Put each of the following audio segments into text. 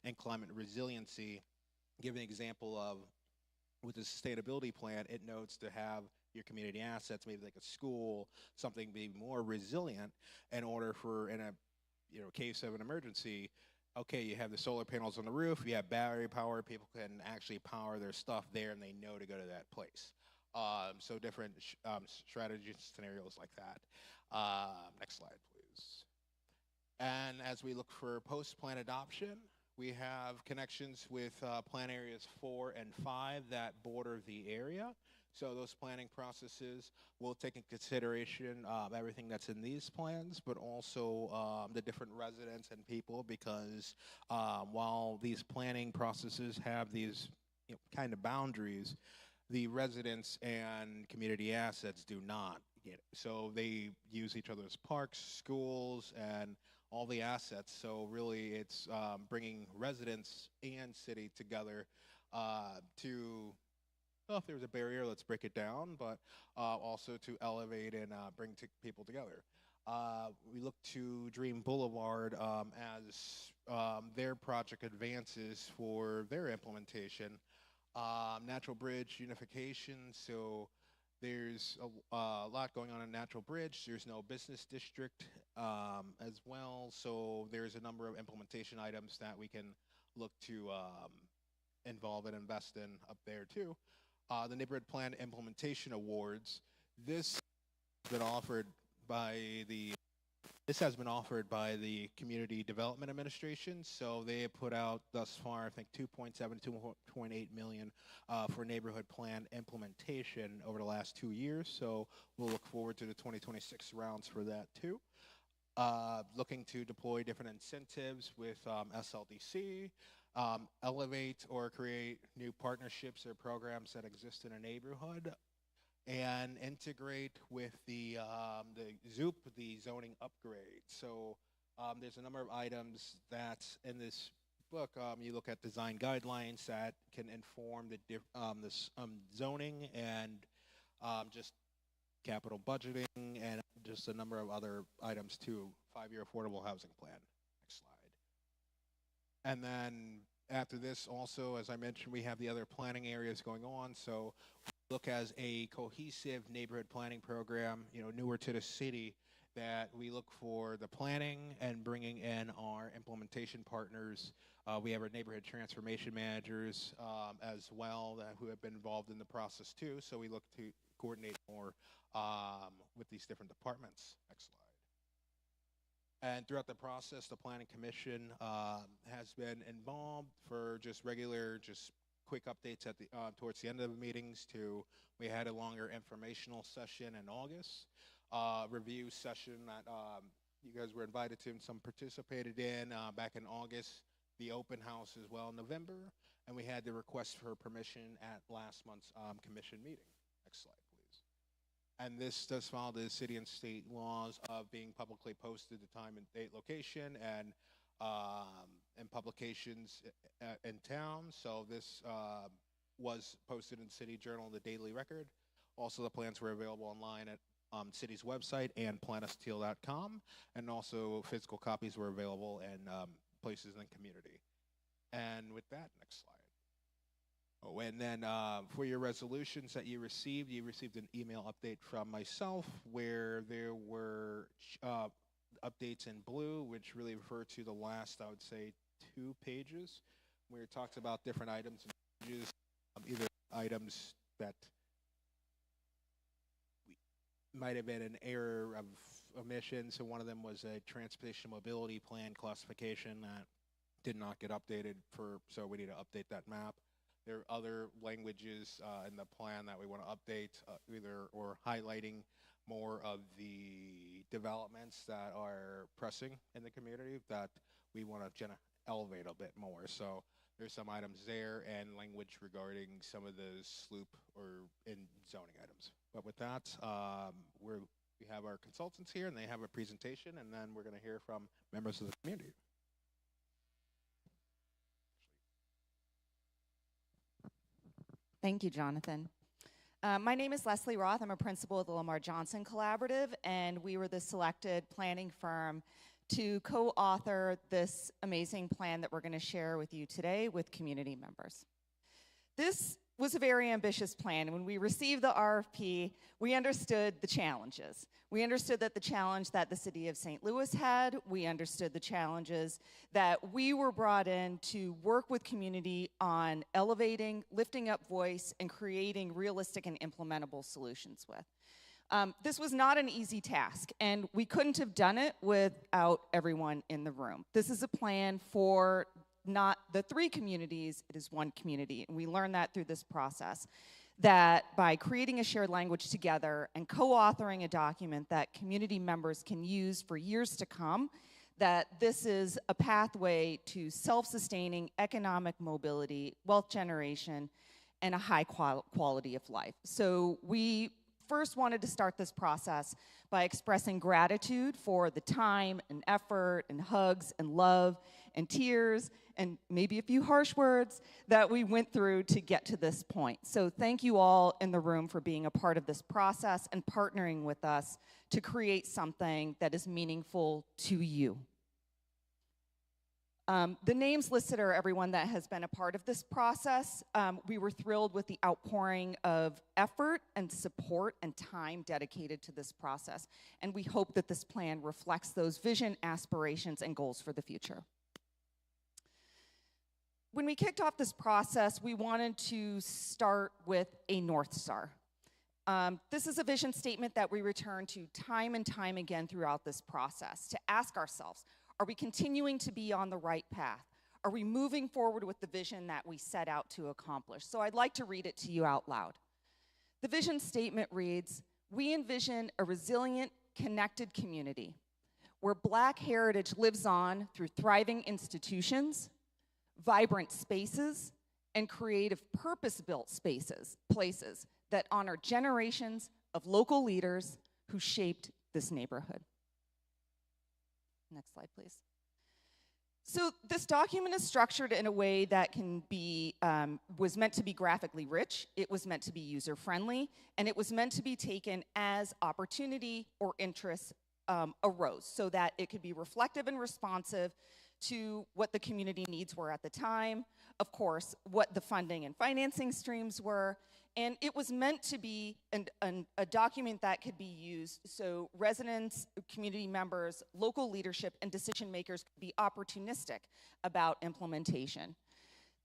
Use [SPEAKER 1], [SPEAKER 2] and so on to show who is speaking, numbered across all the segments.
[SPEAKER 1] and climate resiliency. Give an example of with the sustainability plan, it notes to have your community assets, maybe like a school, something be more resilient in order for in a case of an emergency. Okay, you have the solar panels on the roof, you have battery power, people can actually power their stuff there and they know to go to that place. So different strategy scenarios like that. Next slide, please. And as we look for post-plan adoption, we have connections with plan areas 4 and 5 that border the area. So those planning processes will take in consideration everything that's in these plans, but also the different residents and people, because while these planning processes have these kind of boundaries, the residents and community assets do not. So they use each other's parks, schools, and all the assets. So really, it's bringing residents and city together to. Well, if there's a barrier, let's break it down, but also to elevate and bring people together. We look to Dream Boulevard as their project advances for their implementation. Natural Bridge unification, so there's a lot going on in Natural Bridge. There's no business district as well, so there's a number of implementation items that we can look to involve and invest in up there too. The Neighborhood Plan Implementation Awards. This has been offered by the Community Development Administration. So they have put out thus far, I think, 2.7 to 2.8 million for neighborhood plan implementation over the last 2 years. So we'll look forward to the 2026 rounds for that too. Looking to deploy different incentives with SLDC, elevate or create new partnerships or programs that exist in a neighborhood, and integrate with the ZOOP, the zoning upgrade. So there's a number of items that in this book, you look at design guidelines that can inform this zoning and just capital budgeting and just a number of other items too. 5-year affordable housing plan. Next slide. And then after this also, as I mentioned, we have the other planning areas going on. So look as a cohesive neighborhood planning program, newer to the city, that we look for the planning and bringing in our implementation partners. We have our neighborhood transformation managers as well who have been involved in the process too. So we look to coordinate more with these different departments. Next slide. And throughout the process, the Planning Commission has been involved for just quick updates at towards the end of the meetings. We had a longer informational session in August, review session that you guys were invited to and some participated in back in August, the open house as well in November, and we had the request for permission at last month's commission meeting. Next slide, please. And this does follow the city and state laws of being publicly posted, the time and date, location, and publications in town. So this was posted in City Journal, the Daily Record. Also, the plans were available online at city's website and planestl.com, and also physical copies were available in places in the community. And with that, next slide. Oh, and then for your resolutions that you received an email update from myself where there were updates in blue, which really refer to the last, I would say, 2 pages, where it talks about different items and pages, either items that might have been an error of omission. So one of them was a transportation mobility plan classification that did not get updated so we need to update that map. There are other languages in the plan that we want to update, or highlighting more of the developments that are pressing in the community that we want to elevate a bit more. So there's some items there and language regarding some of the sloop or in zoning items. But with that, we have our consultants here and they have a presentation, and then we're going to hear from members of the community.
[SPEAKER 2] Thank you, Jonathan. My name is Leslie Roth. I'm a principal of the Lamar Johnson Collaborative, and we were the selected planning firm to co-author this amazing plan that we're going to share with you today with community members. This was a very ambitious plan. When we received the RFP, we understood the challenges. We understood that the challenge that the city of St. Louis had, we understood the challenges that we were brought in to work with community on elevating, lifting up voice, and creating realistic and implementable solutions with. This was not an easy task, and we couldn't have done it without everyone in the room. This is a plan for not the 3 communities, it is 1 community, and we learned that through this process, that by creating a shared language together and co-authoring a document that community members can use for years to come, that this is a pathway to self-sustaining economic mobility, wealth generation, and a high quality of life. So we first wanted to start this process by expressing gratitude for the time and effort and hugs and love and tears and maybe a few harsh words that we went through to get to this point. So thank you all in the room for being a part of this process and partnering with us to create something that is meaningful to you. The names listed are everyone that has been a part of this process. We were thrilled with the outpouring of effort and support and time dedicated to this process, and we hope that this plan reflects those vision, aspirations, and goals for the future. When we kicked off this process, we wanted to start with a North Star. This is a vision statement that we return to time and time again throughout this process to ask ourselves, are we continuing to be on the right path? Are we moving forward with the vision that we set out to accomplish? So I'd like to read it to you out loud. The vision statement reads, we envision a resilient, connected community where Black heritage lives on through thriving institutions, vibrant spaces, and creative purpose-built places that honor generations of local leaders who shaped this neighborhood. Next slide, please. So this document is structured in a way that can be, was meant to be graphically rich, it was meant to be user-friendly, and it was meant to be taken as opportunity or interest arose so that it could be reflective and responsive to what the community needs were at the time, of course, what the funding and financing streams were, and it was meant to be a document that could be used so residents, community members, local leadership, and decision makers could be opportunistic about implementation.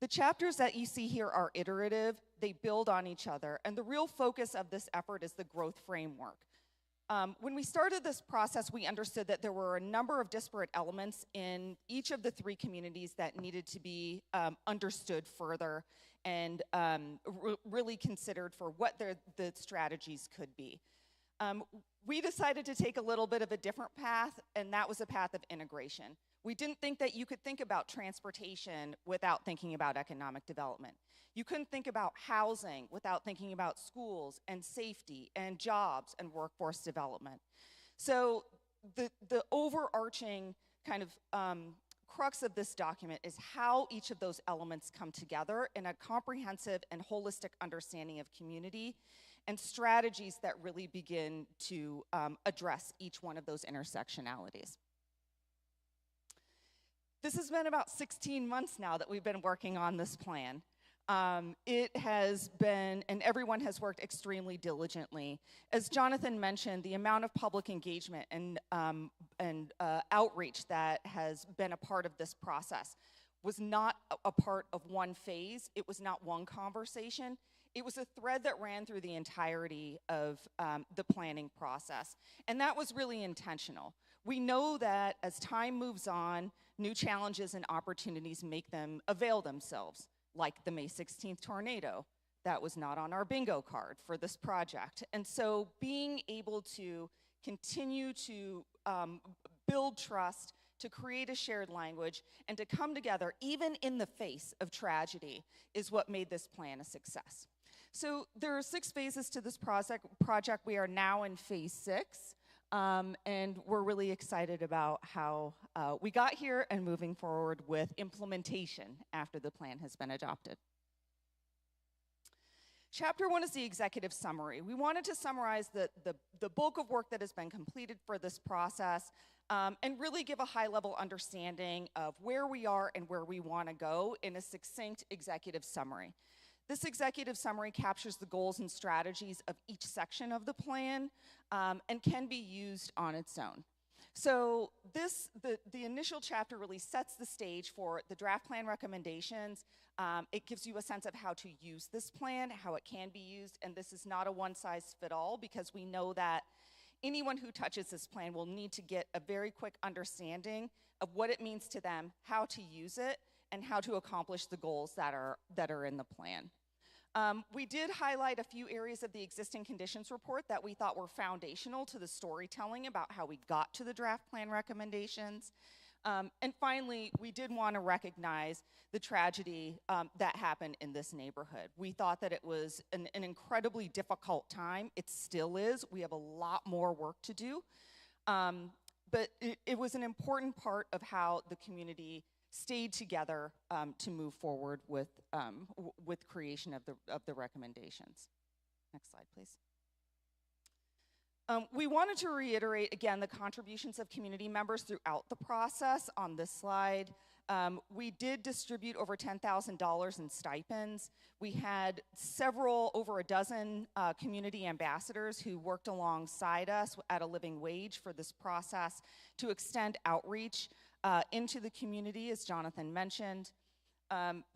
[SPEAKER 2] The chapters that you see here are iterative, they build on each other, and the real focus of this effort is the growth framework. When we started this process, we understood that there were a number of disparate elements in each of the 3 communities that needed to be understood further and really considered for what the strategies could be. We decided to take a little bit of a different path, and that was a path of integration. We didn't think that you could think about transportation without thinking about economic development. You couldn't think about housing without thinking about schools and safety and jobs and workforce development. So the overarching kind of crux of this document is how each of those elements come together in a comprehensive and holistic understanding of community and strategies that really begin to address each one of those intersectionalities. This has been about 16 months now that we've been working on this plan. It has been, and everyone has worked extremely diligently. As Jonathan mentioned, the amount of public engagement and outreach that has been a part of this process was not a part of one phase. It was not one conversation. It was a thread that ran through the entirety of the planning process. And that was really intentional. We know that as time moves on, new challenges and opportunities make them avail themselves, like the May 16th tornado. That was not on our bingo card for this project. And so being able to continue to build trust, to create a shared language, and to come together, even in the face of tragedy, is what made this plan a success. So there are 6 phases to this project. We are now in phase 6, and we're really excited about how we got here and moving forward with implementation after the plan has been adopted. Chapter 1 is the executive summary. We wanted to summarize the bulk of work that has been completed for this process and really give a high-level understanding of where we are and where we want to go in a succinct executive summary. This executive summary captures the goals and strategies of each section of the plan and can be used on its own. So the initial chapter really sets the stage for the draft plan recommendations. It gives you a sense of how to use this plan, how it can be used, and this is not a one-size-fits-all because we know that anyone who touches this plan will need to get a very quick understanding of what it means to them, how to use it, and how to accomplish the goals that are in the plan. We did highlight a few areas of the existing conditions report that we thought were foundational to the storytelling about how we got to the draft plan recommendations. And finally, we did want to recognize the tragedy that happened in this neighborhood. We thought that it was an incredibly difficult time. It still is. We have a lot more work to do. But it was an important part of how the community stayed together to move forward with creation of the recommendations. Next slide, please. We wanted to reiterate, again, the contributions of community members throughout the process on this slide. We did distribute over $10,000 in stipends. We had over a dozen community ambassadors who worked alongside us at a living wage for this process to extend outreach into the community, as Jonathan mentioned.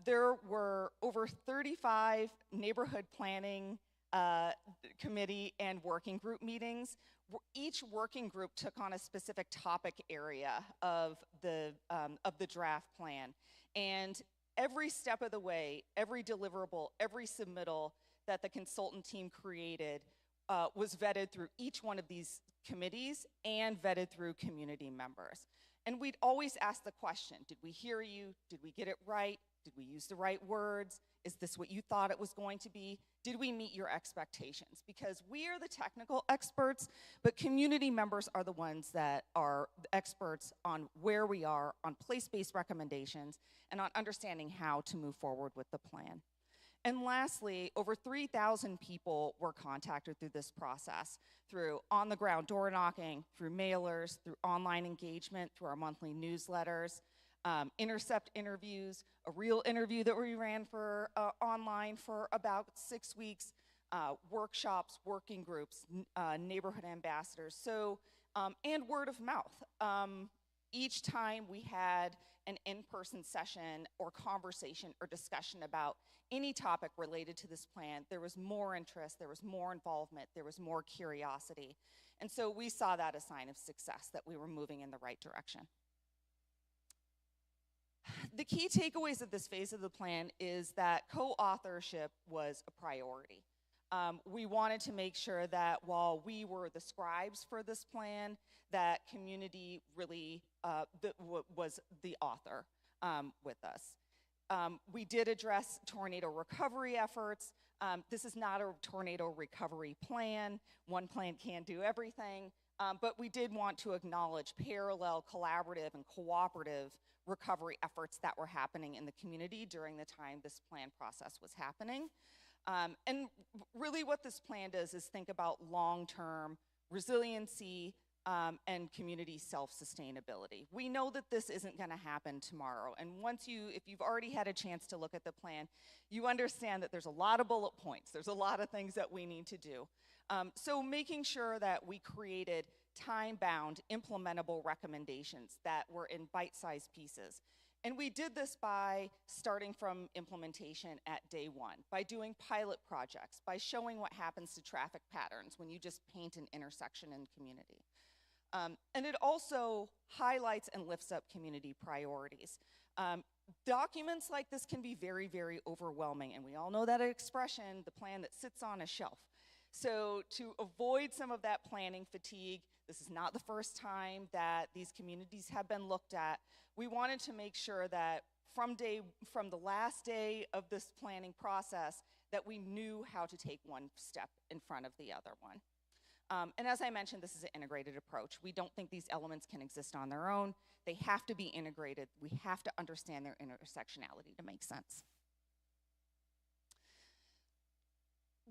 [SPEAKER 2] There were over 35 neighborhood planning committee and working group meetings. Each working group took on a specific topic area of the draft plan. And every step of the way, every deliverable, every submittal that the consultant team created was vetted through each one of these committees and vetted through community members. And we'd always ask the question, did we hear you? Did we get it right? Did we use the right words? Is this what you thought it was going to be? Did we meet your expectations? Because we are the technical experts, but community members are the ones that are the experts on where we are, on place-based recommendations, and on understanding how to move forward with the plan. And lastly, over 3,000 people were contacted through this process, through on-the-ground door knocking, through mailers, through online engagement, through our monthly newsletters, intercept interviews, a real interview that we ran for online for about 6 weeks, workshops, working groups, neighborhood ambassadors, and word of mouth. Each time we had an in-person session or conversation or discussion about any topic related to this plan, there was more interest, there was more involvement, there was more curiosity. And so we saw that as a sign of success, that we were moving in the right direction. The key takeaways of this phase of the plan is that co-authorship was a priority. We wanted to make sure that while we were the scribes for this plan, that community really was the author with us. We did address tornado recovery efforts. This is not a tornado recovery plan. One plan can't do everything, but we did want to acknowledge parallel, collaborative, and cooperative recovery efforts that were happening in the community during the time this plan process was happening. And really what this plan does is think about long-term resiliency and community self-sustainability. We know that this isn't going to happen tomorrow. And if you've already had a chance to look at the plan, you understand that there's a lot of bullet points. There's a lot of things that we need to do. So making sure that we created time-bound, implementable recommendations that were in bite-sized pieces. And we did this by starting from implementation at day one, by doing pilot projects, by showing what happens to traffic patterns when you just paint an intersection in community. And it also highlights and lifts up community priorities. Documents like this can be very, very overwhelming, and we all know that expression, the plan that sits on a shelf. So to avoid some of that planning fatigue, this is not the first time that these communities have been looked at. We wanted to make sure that from the last day of this planning process, that we knew how to take one step in front of the other one. And as I mentioned, this is an integrated approach. We don't think these elements can exist on their own. They have to be integrated. We have to understand their intersectionality to make sense.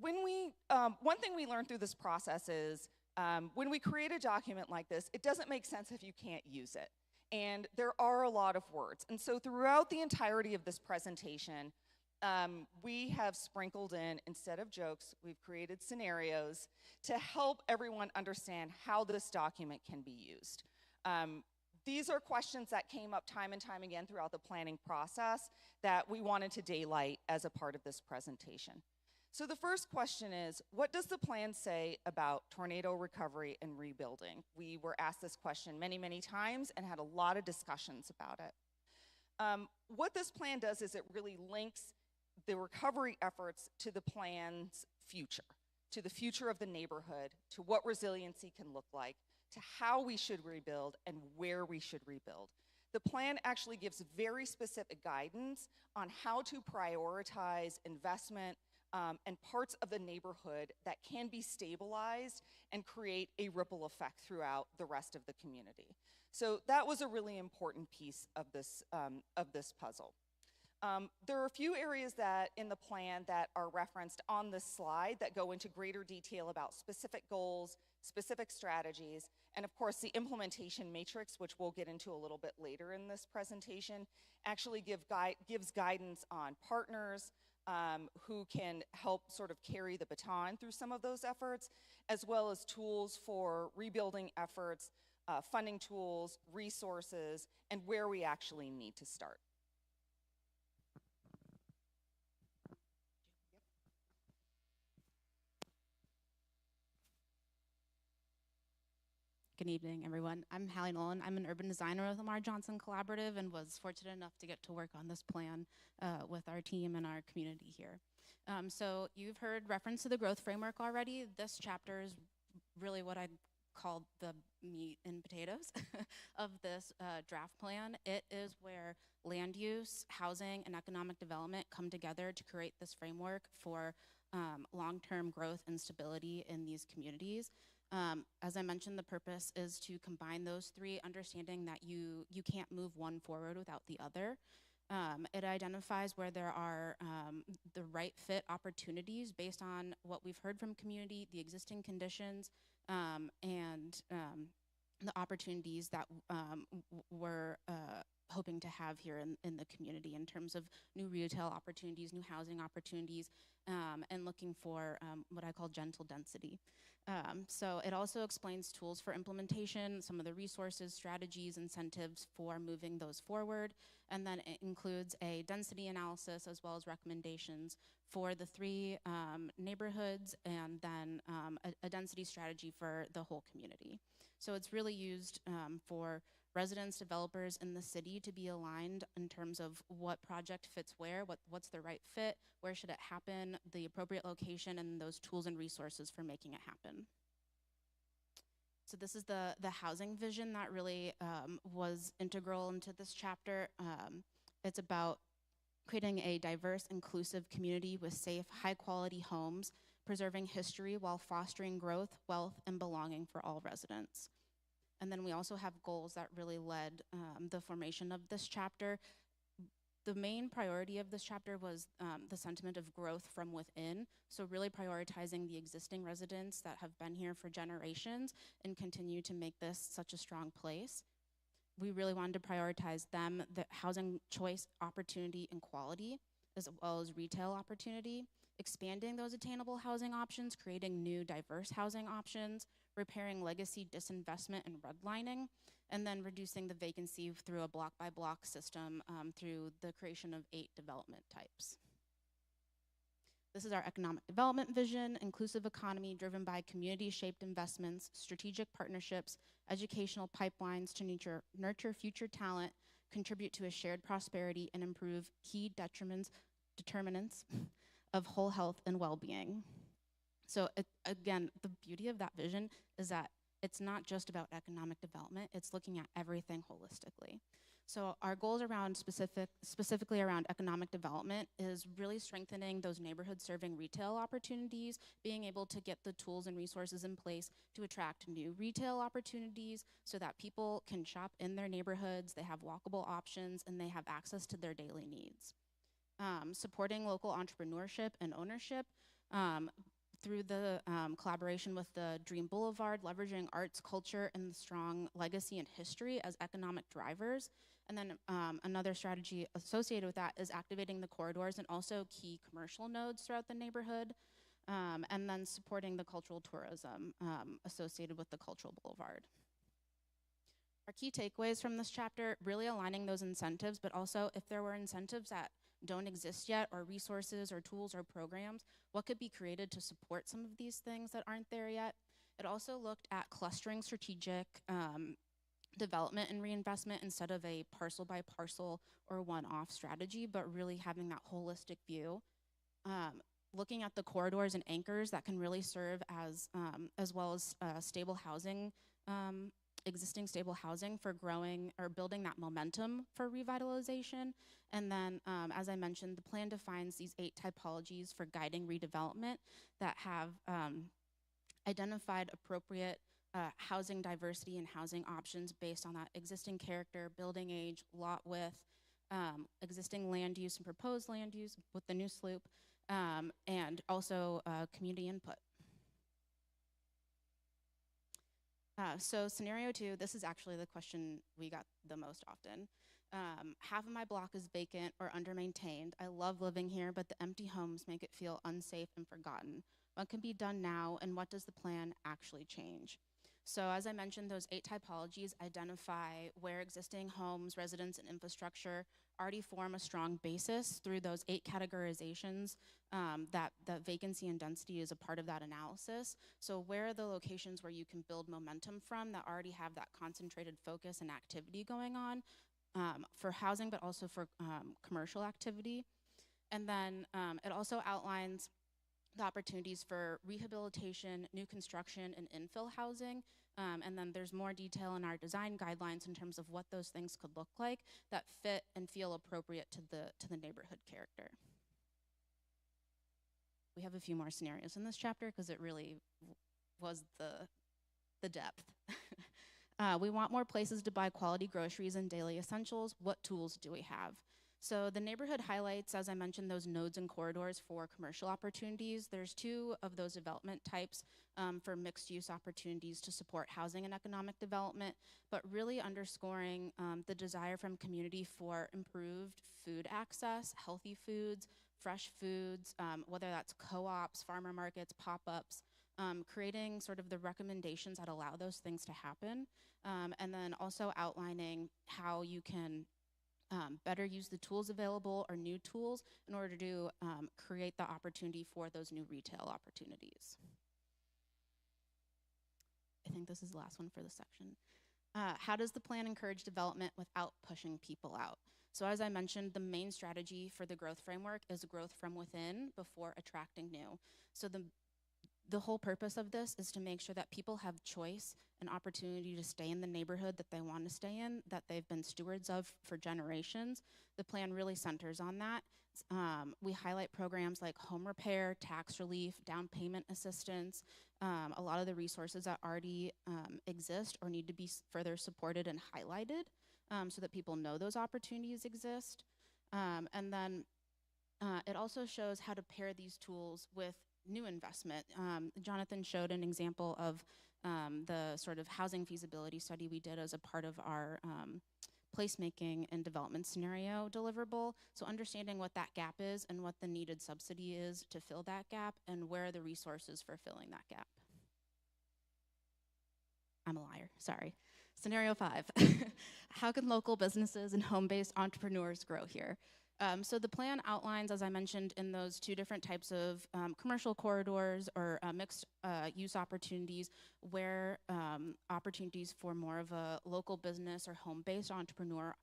[SPEAKER 2] One thing we learned through this process is when we create a document like this, it doesn't make sense if you can't use it. And there are a lot of words. And so throughout the entirety of this presentation, we have sprinkled in, instead of jokes, we've created scenarios to help everyone understand how this document can be used. These are questions that came up time and time again throughout the planning process that we wanted to daylight as a part of this presentation. So the first question is, what does the plan say about tornado recovery and rebuilding? We were asked this question many, many times and had a lot of discussions about it. What this plan does is it really links the recovery efforts to the plan's future, to the future of the neighborhood, to what resiliency can look like, to how we should rebuild and where we should rebuild. The plan actually gives very specific guidance on how to prioritize investment and parts of the neighborhood that can be stabilized and create a ripple effect throughout the rest of the community. So that was a really important piece of this puzzle. There are a few areas that in the plan that are referenced on this slide that go into greater detail about specific goals, specific strategies, and of course the implementation matrix, which we'll get into a little bit later in this presentation, actually gives guidance on partners who can help sort of carry the baton through some of those efforts, as well as tools for rebuilding efforts, funding tools, resources, and where we actually need to start.
[SPEAKER 3] Good evening, everyone. I'm Hallie Nolan. I'm an urban designer with Lamar Johnson Collaborative and was fortunate enough to get to work on this plan with our team and our community here. So you've heard reference to the growth framework already. This chapter is really what I'd call the meat and potatoes of this draft plan. It is where land use, housing, and economic development come together to create this framework for long-term growth and stability in these communities. As I mentioned, the purpose is to combine those three, understanding that you can't move one forward without the other. It identifies where there are the right fit opportunities based on what we've heard from community, the existing conditions, and the opportunities that we're hoping to have here in the community in terms of new retail opportunities, new housing opportunities, and looking for what I call gentle density. So it also explains tools for implementation, some of the resources, strategies, incentives for moving those forward, and then it includes a density analysis as well as recommendations for the three neighborhoods, and then a density strategy for the whole community. So it's really used for residents, developers in the city to be aligned in terms of what project fits where, what's the right fit, where should it happen, the appropriate location, and those tools and resources for making it happen. So this is the housing vision that really was integral into this chapter. It's about creating a diverse, inclusive community with safe, high-quality homes, preserving history while fostering growth, wealth, and belonging for all residents. And then we also have goals that really led the formation of this chapter. The main priority of this chapter was the sentiment of growth from within, so really prioritizing the existing residents that have been here for generations and continue to make this such a strong place. We really wanted to prioritize them, the housing choice, opportunity, and quality, as well as retail opportunity, expanding those attainable housing options, creating new diverse housing options, repairing legacy disinvestment and redlining, and then reducing the vacancy through a block-by-block system through the creation of 8 development types. This is our economic development vision: inclusive economy driven by community-shaped investments, strategic partnerships, educational pipelines to nurture future talent, contribute to a shared prosperity, and improve key determinants of whole health and well-being. So again, the beauty of that vision is that it's not just about economic development, it's looking at everything holistically. So our goals around specifically around economic development is really strengthening those neighborhood serving retail opportunities, being able to get the tools and resources in place to attract new retail opportunities so that people can shop in their neighborhoods, they have walkable options, and they have access to their daily needs. Supporting local entrepreneurship and ownership. Through the collaboration with the Dream Boulevard, leveraging arts, culture, and the strong legacy and history as economic drivers. And then another strategy associated with that is activating the corridors and also key commercial nodes throughout the neighborhood, and then supporting the cultural tourism associated with the cultural boulevard. Our key takeaways from this chapter, really aligning those incentives, but also if there were incentives that don't exist yet, or resources or tools or programs, what could be created to support some of these things that aren't there yet. It also looked at clustering strategic development and reinvestment instead of a parcel by parcel or one-off strategy, but really having that holistic view. Looking at the corridors and anchors that can really serve as well as stable housing, existing stable housing for growing or building that momentum for revitalization. And then, as I mentioned, the plan defines these 8 typologies for guiding redevelopment that have identified appropriate housing diversity and housing options based on that existing character, building age, lot width, existing land use and proposed land use with the new sloop, and also community input. So scenario 2, this is actually the question we got the most often. Half of my block is vacant or under-maintained. I love living here, but the empty homes make it feel unsafe and forgotten. What can be done now, and what does the plan actually change? So as I mentioned, those 8 typologies identify where existing homes, residents, and infrastructure already form a strong basis through those 8 categorizations that vacancy and density is a part of that analysis. So where are the locations where you can build momentum from that already have that concentrated focus and activity going on for housing, but also for commercial activity. And then it also outlines the opportunities for rehabilitation, new construction, and infill housing. And then there's more detail in our design guidelines in terms of what those things could look like that fit and feel appropriate to the neighborhood character. We have a few more scenarios in this chapter because it really was the depth. We want more places to buy quality groceries and daily essentials. What tools do we have? So the neighborhood highlights, as I mentioned, those nodes and corridors for commercial opportunities. There's 2 of those development types for mixed use opportunities to support housing and economic development, but really underscoring the desire from community for improved food access, healthy foods, fresh foods, whether that's co-ops, farmer markets, pop-ups, creating sort of the recommendations that allow those things to happen, and then also outlining how you can better use the tools available or new tools in order to create the opportunity for those new retail opportunities. I think this is the last one for this section. How does the plan encourage development without pushing people out? So as I mentioned, the main strategy for the growth framework is growth from within before attracting new. So the whole purpose of this is to make sure that people have choice and opportunity to stay in the neighborhood that they want to stay in, that they've been stewards of for generations. The plan really centers on that. We highlight programs like home repair, tax relief, down payment assistance, a lot of the resources that already exist or need to be further supported and highlighted so that people know those opportunities exist. And then it also shows how to pair these tools with new investment. Jonathan showed an example of the sort of housing feasibility study we did as a part of our placemaking and development scenario deliverable. So understanding what that gap is and what the needed subsidy is to fill that gap and where are the resources for filling that gap. I'm a liar, sorry. Scenario 5, how can local businesses and home-based entrepreneurs grow here? So the plan outlines, as I mentioned, in those 2 different types of commercial corridors or mixed use opportunities where opportunities for more of a local business or home-based entrepreneur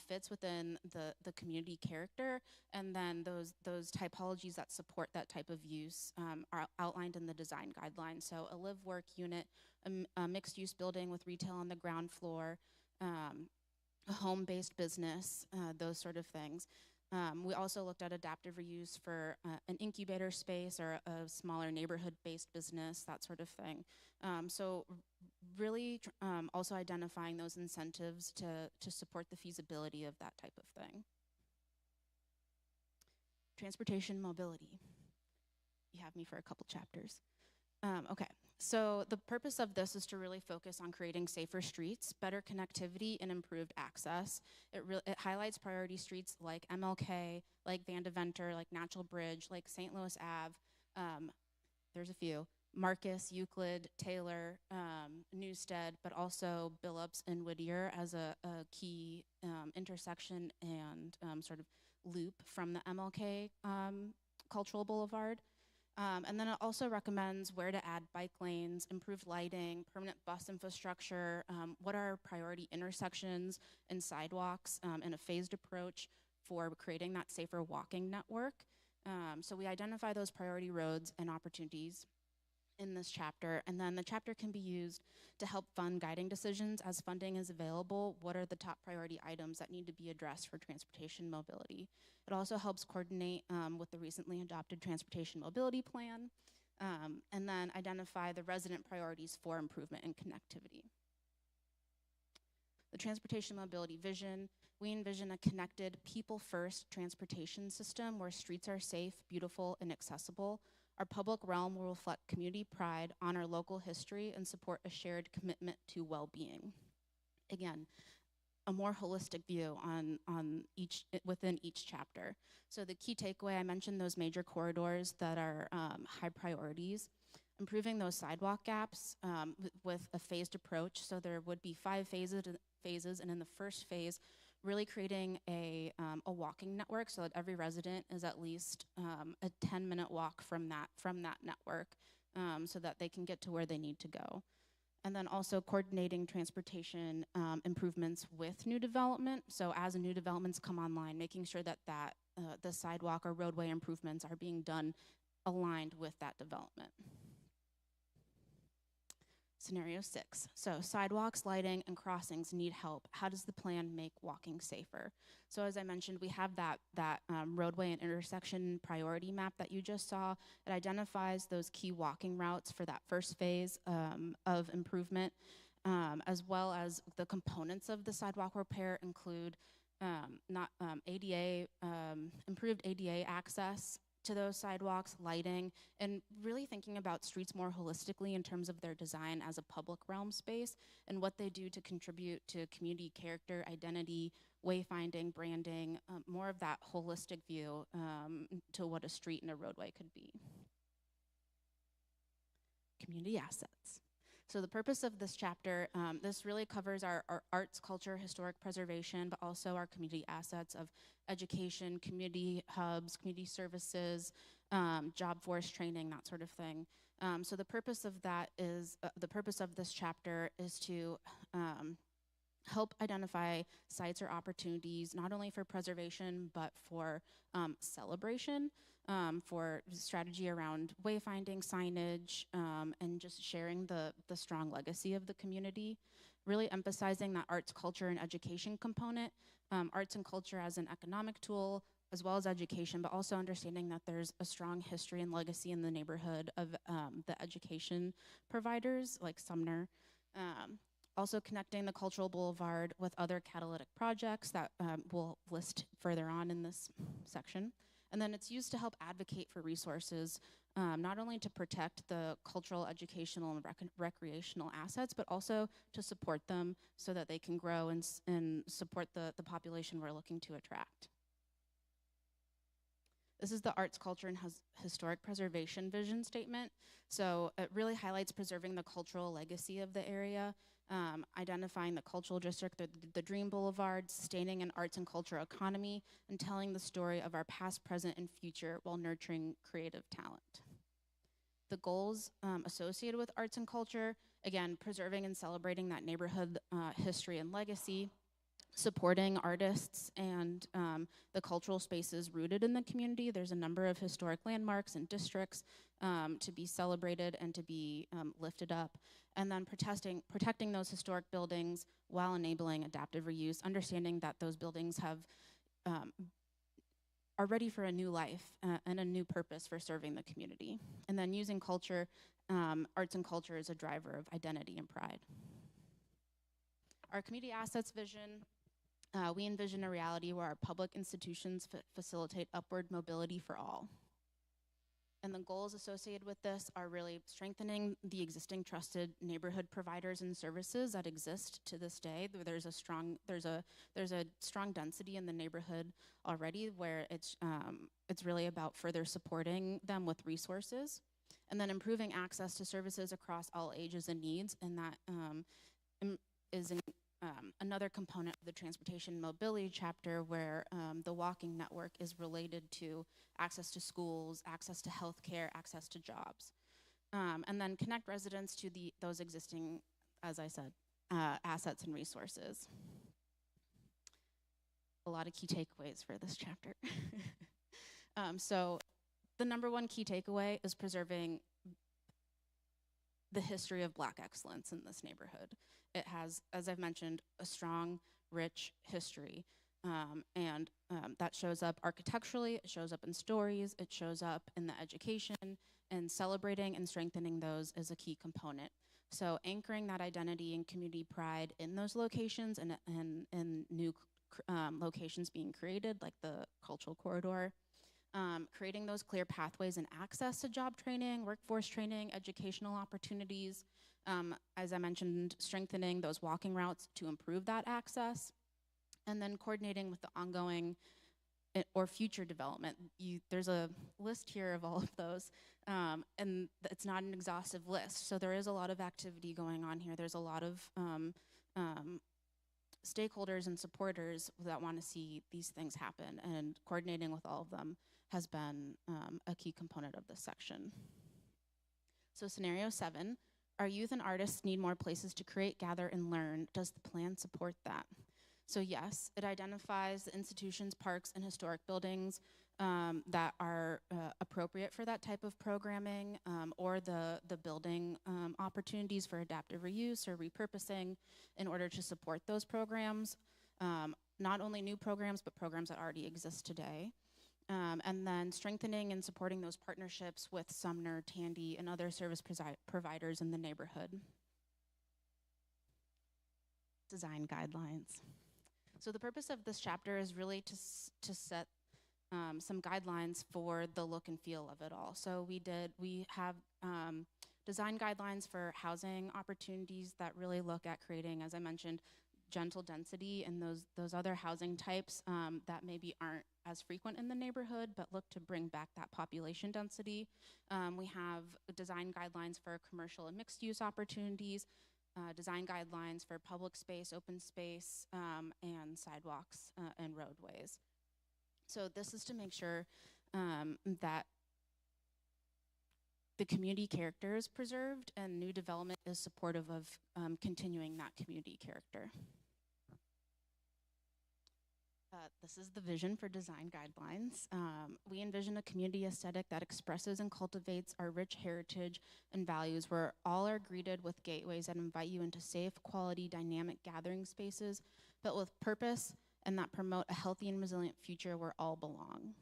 [SPEAKER 3] fits within the community character, and then those typologies that support that type of use are outlined in the design guidelines. So a live-work unit, a mixed-use building with retail on the ground floor, a home-based business, those sort of things. We also looked at adaptive reuse for an incubator space or a smaller neighborhood-based business, that sort of thing. So really also identifying those incentives to support the feasibility of that type of thing. Transportation mobility. you have me for a couple chapters. Okay, so the purpose of this is to really focus on creating safer streets, better connectivity, and improved access. It highlights priority streets like MLK, like Van Deventer, like Natural Bridge, like St. Louis Ave. There's a few. Marcus, Euclid, Taylor, Newstead, but also Billups and Whittier as a key intersection and sort of loop from the MLK Cultural Boulevard. And then it also recommends where to add bike lanes, improved lighting, permanent bus infrastructure, what are priority intersections and sidewalks, and a phased approach for creating that safer walking network. So we identify those priority roads and opportunities in this chapter, and then the chapter can be used to help fund guiding decisions as funding is available. What are the top priority items that need to be addressed for transportation mobility? It also helps coordinate with the recently adopted transportation mobility plan, and then identify the resident priorities for improvement in connectivity. The transportation mobility vision, we envision a connected, people-first transportation system where streets are safe, beautiful, and accessible. Our public realm will reflect community pride, honor local history, and support a shared commitment to well-being. Again, a more holistic view within each chapter. So the key takeaway, I mentioned those major corridors that are high priorities. Improving those sidewalk gaps with a phased approach. So there would be 5 phases, and in the first phase, really creating a walking network so that every resident is at least a 10-minute walk from that network so that they can get to where they need to go. And then also coordinating transportation improvements with new development. So as new developments come online, making sure that the sidewalk or roadway improvements are being done aligned with that development. Scenario 6, so sidewalks, lighting, and crossings need help. How does the plan make walking safer? So as I mentioned, we have that roadway and intersection priority map that you just saw. It identifies those key walking routes for that first phase of improvement, as well as the components of the sidewalk repair include improved ADA access to those sidewalks, lighting, and really thinking about streets more holistically in terms of their design as a public realm space and what they do to contribute to community character, identity, wayfinding, branding, more of that holistic view to what a street and a roadway could be. Community assets. So the purpose of this chapter, this really covers our arts, culture, historic preservation, but also our community assets of education, community hubs, community services, job force training, that sort of thing. So the purpose of that is, the purpose of this chapter is to help identify sites or opportunities, not only for preservation, but for celebration, for strategy around wayfinding, signage, and just sharing the strong legacy of the community. Really emphasizing that arts, culture, and education component, arts and culture as an economic tool, as well as education, but also understanding that there's a strong history and legacy in the neighborhood of the education providers like Sumner. Also connecting the Cultural Boulevard with other catalytic projects that we'll list further on in this section. And then it's used to help advocate for resources, not only to protect the cultural, educational, and recreational assets, but also to support them so that they can grow and support the population we're looking to attract. This is the arts, culture, and historic preservation vision statement. So it really highlights preserving the cultural legacy of the area, identifying the cultural district, the Dream Boulevard, sustaining an arts and culture economy, and telling the story of our past, present, and future while nurturing creative talent. The goals associated with arts and culture, again, preserving and celebrating that neighborhood history and legacy, supporting artists and the cultural spaces rooted in the community. There's a number of historic landmarks and districts to be celebrated and to be lifted up. And then protecting those historic buildings while enabling adaptive reuse, understanding that those buildings are ready for a new life and a new purpose for serving the community. And then using culture, arts and culture as a driver of identity and pride. Our community assets vision, we envision a reality where our public institutions facilitate upward mobility for all. And the goals associated with this are really strengthening the existing trusted neighborhood providers and services that exist to this day. There's a strong density in the neighborhood already, where it's really about further supporting them with resources, and then improving access to services across all ages and needs, and that is another component of the transportation mobility chapter, where the walking network is related to access to schools, access to healthcare, access to jobs. And then connect residents to those existing, as I said, assets and resources. A lot of key takeaways for this chapter. So the number one key takeaway is preserving the history of Black excellence in this neighborhood. It has, as I've mentioned, a strong, rich history. And that shows up architecturally, it shows up in stories, it shows up in the education, and celebrating and strengthening those is a key component. So anchoring that identity and community pride in those locations, and new locations being created, like the cultural corridor. Creating those clear pathways and access to job training, workforce training, educational opportunities. As I mentioned, strengthening those walking routes to improve that access. And then coordinating with the ongoing or future development. There's a list here of all of those, and it's not an exhaustive list. So there is a lot of activity going on here. There's a lot of stakeholders and supporters that want to see these things happen, and coordinating with all of them has been a key component of this section. So scenario 7, our youth and artists need more places to create, gather, and learn. Does the plan support that? So yes, it identifies the institutions, parks, and historic buildings that are appropriate for that type of programming, or the building opportunities for adaptive reuse or repurposing in order to support those programs. Not only new programs, but programs that already exist today. And then strengthening and supporting those partnerships with Sumner, Tandy, and other service providers in the neighborhood. Design guidelines. So the purpose of this chapter is really to set some guidelines for the look and feel of it all. So we have design guidelines for housing opportunities that really look at creating, as I mentioned, gentle density and those other housing types that maybe aren't as frequent in the neighborhood, but look to bring back that population density. We have design guidelines for commercial and mixed use opportunities, design guidelines for public space, open space, and sidewalks and roadways. So this is to make sure that the community character is preserved and new development is supportive of continuing that community character. This is the vision for design guidelines. We envision a community aesthetic that expresses and cultivates our rich heritage and values, where all are greeted with gateways that invite you into safe, quality, dynamic gathering spaces, but with purpose, and that promote a healthy and resilient future where all belong.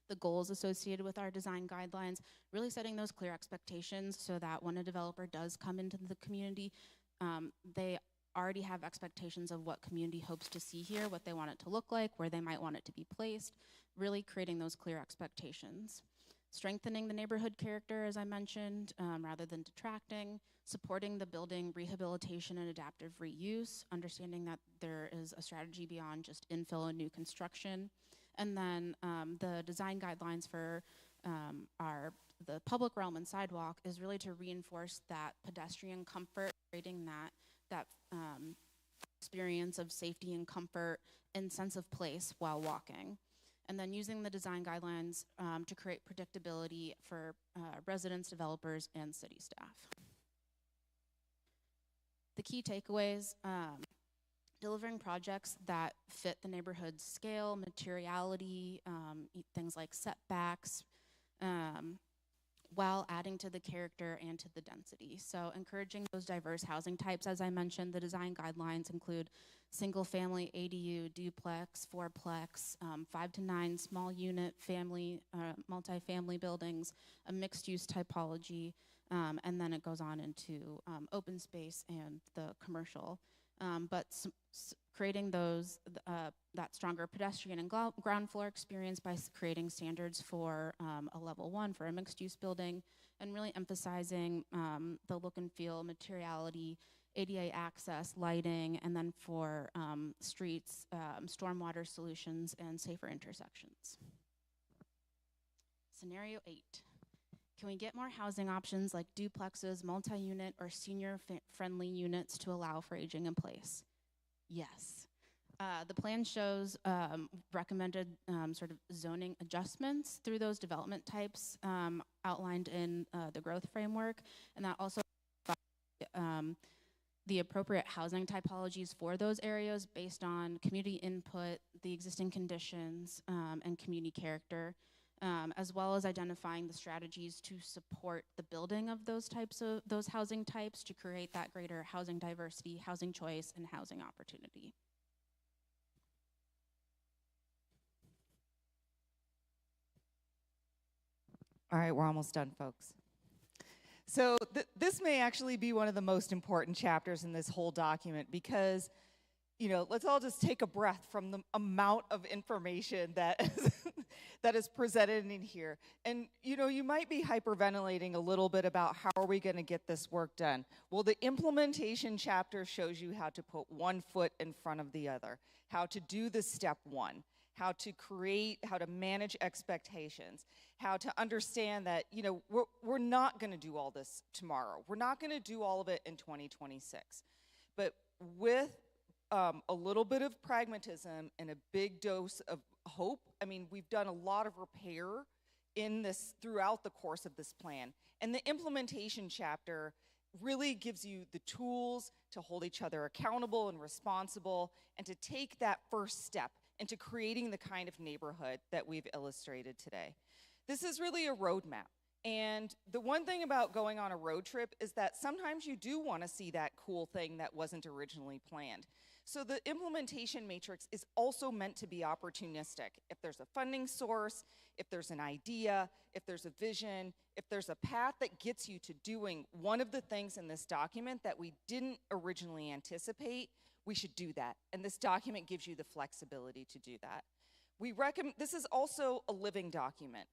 [SPEAKER 3] The goals associated with our design guidelines, really setting those clear expectations so that when a developer does come into the community, they already have expectations of what community hopes to see here, what they want it to look like, where they might want it to be placed, really creating those clear expectations. Strengthening the neighborhood character, as I mentioned, rather than detracting, supporting the building rehabilitation and adaptive reuse, understanding that there is a strategy beyond just infill and new construction, and then the design guidelines for the public realm and sidewalk is really to reinforce that pedestrian comfort, creating that experience of safety and comfort and sense of place while walking. And then using the design guidelines to create predictability for residents, developers, and city staff. The key takeaways, delivering projects that fit the neighborhood's scale, materiality, things like setbacks, while adding to the character and to the density. So encouraging those diverse housing types, as I mentioned, the design guidelines include single family, ADU, duplex, fourplex, 5 to 9 small unit family, multifamily buildings, a mixed use typology, and then it goes on into open space and the commercial but creating that stronger pedestrian and ground floor experience by creating standards for a level 1 for a mixed-use building, and really emphasizing the look and feel, materiality, ADA access, lighting, and then for streets, stormwater solutions, and safer intersections. Scenario 8. Can we get more housing options like duplexes, multi-unit, or senior-friendly units to allow for aging in place? Yes. The plan shows recommended sort of zoning adjustments through those development types outlined in the growth framework, and that also the appropriate housing typologies for those areas based on community input, the existing conditions, and community character, as well as identifying the strategies to support the building of those housing types to create that greater housing diversity, housing choice, and housing opportunity.
[SPEAKER 2] All right, we're almost done, folks. So this may actually be one of the most important chapters in this whole document because, you know, let's all just take a breath from the amount of information that that is presented in here. And, you know, you might be hyperventilating a little bit about how are we going to get this work done. Well, the implementation chapter shows you how to put one foot in front of the other, how to do the step 1, how to create, how to manage expectations, how to understand that, you know, we're not going to do all this tomorrow. We're not going to do all of it in 2026. But with a little bit of pragmatism and a big dose of hope, I mean, we've done a lot of repair in this throughout the course of this plan. And the implementation chapter really gives you the tools to hold each other accountable and responsible and to take that first step into creating the kind of neighborhood that we've illustrated today. This is really a roadmap. And the one thing about going on a road trip is that sometimes you do want to see that cool thing that wasn't originally planned. So the implementation matrix is also meant to be opportunistic. If there's a funding source, if there's an idea, if there's a vision, if there's a path that gets you to doing one of the things in this document that we didn't originally anticipate, we should do that. And this document gives you the flexibility to do that. This is also a living document.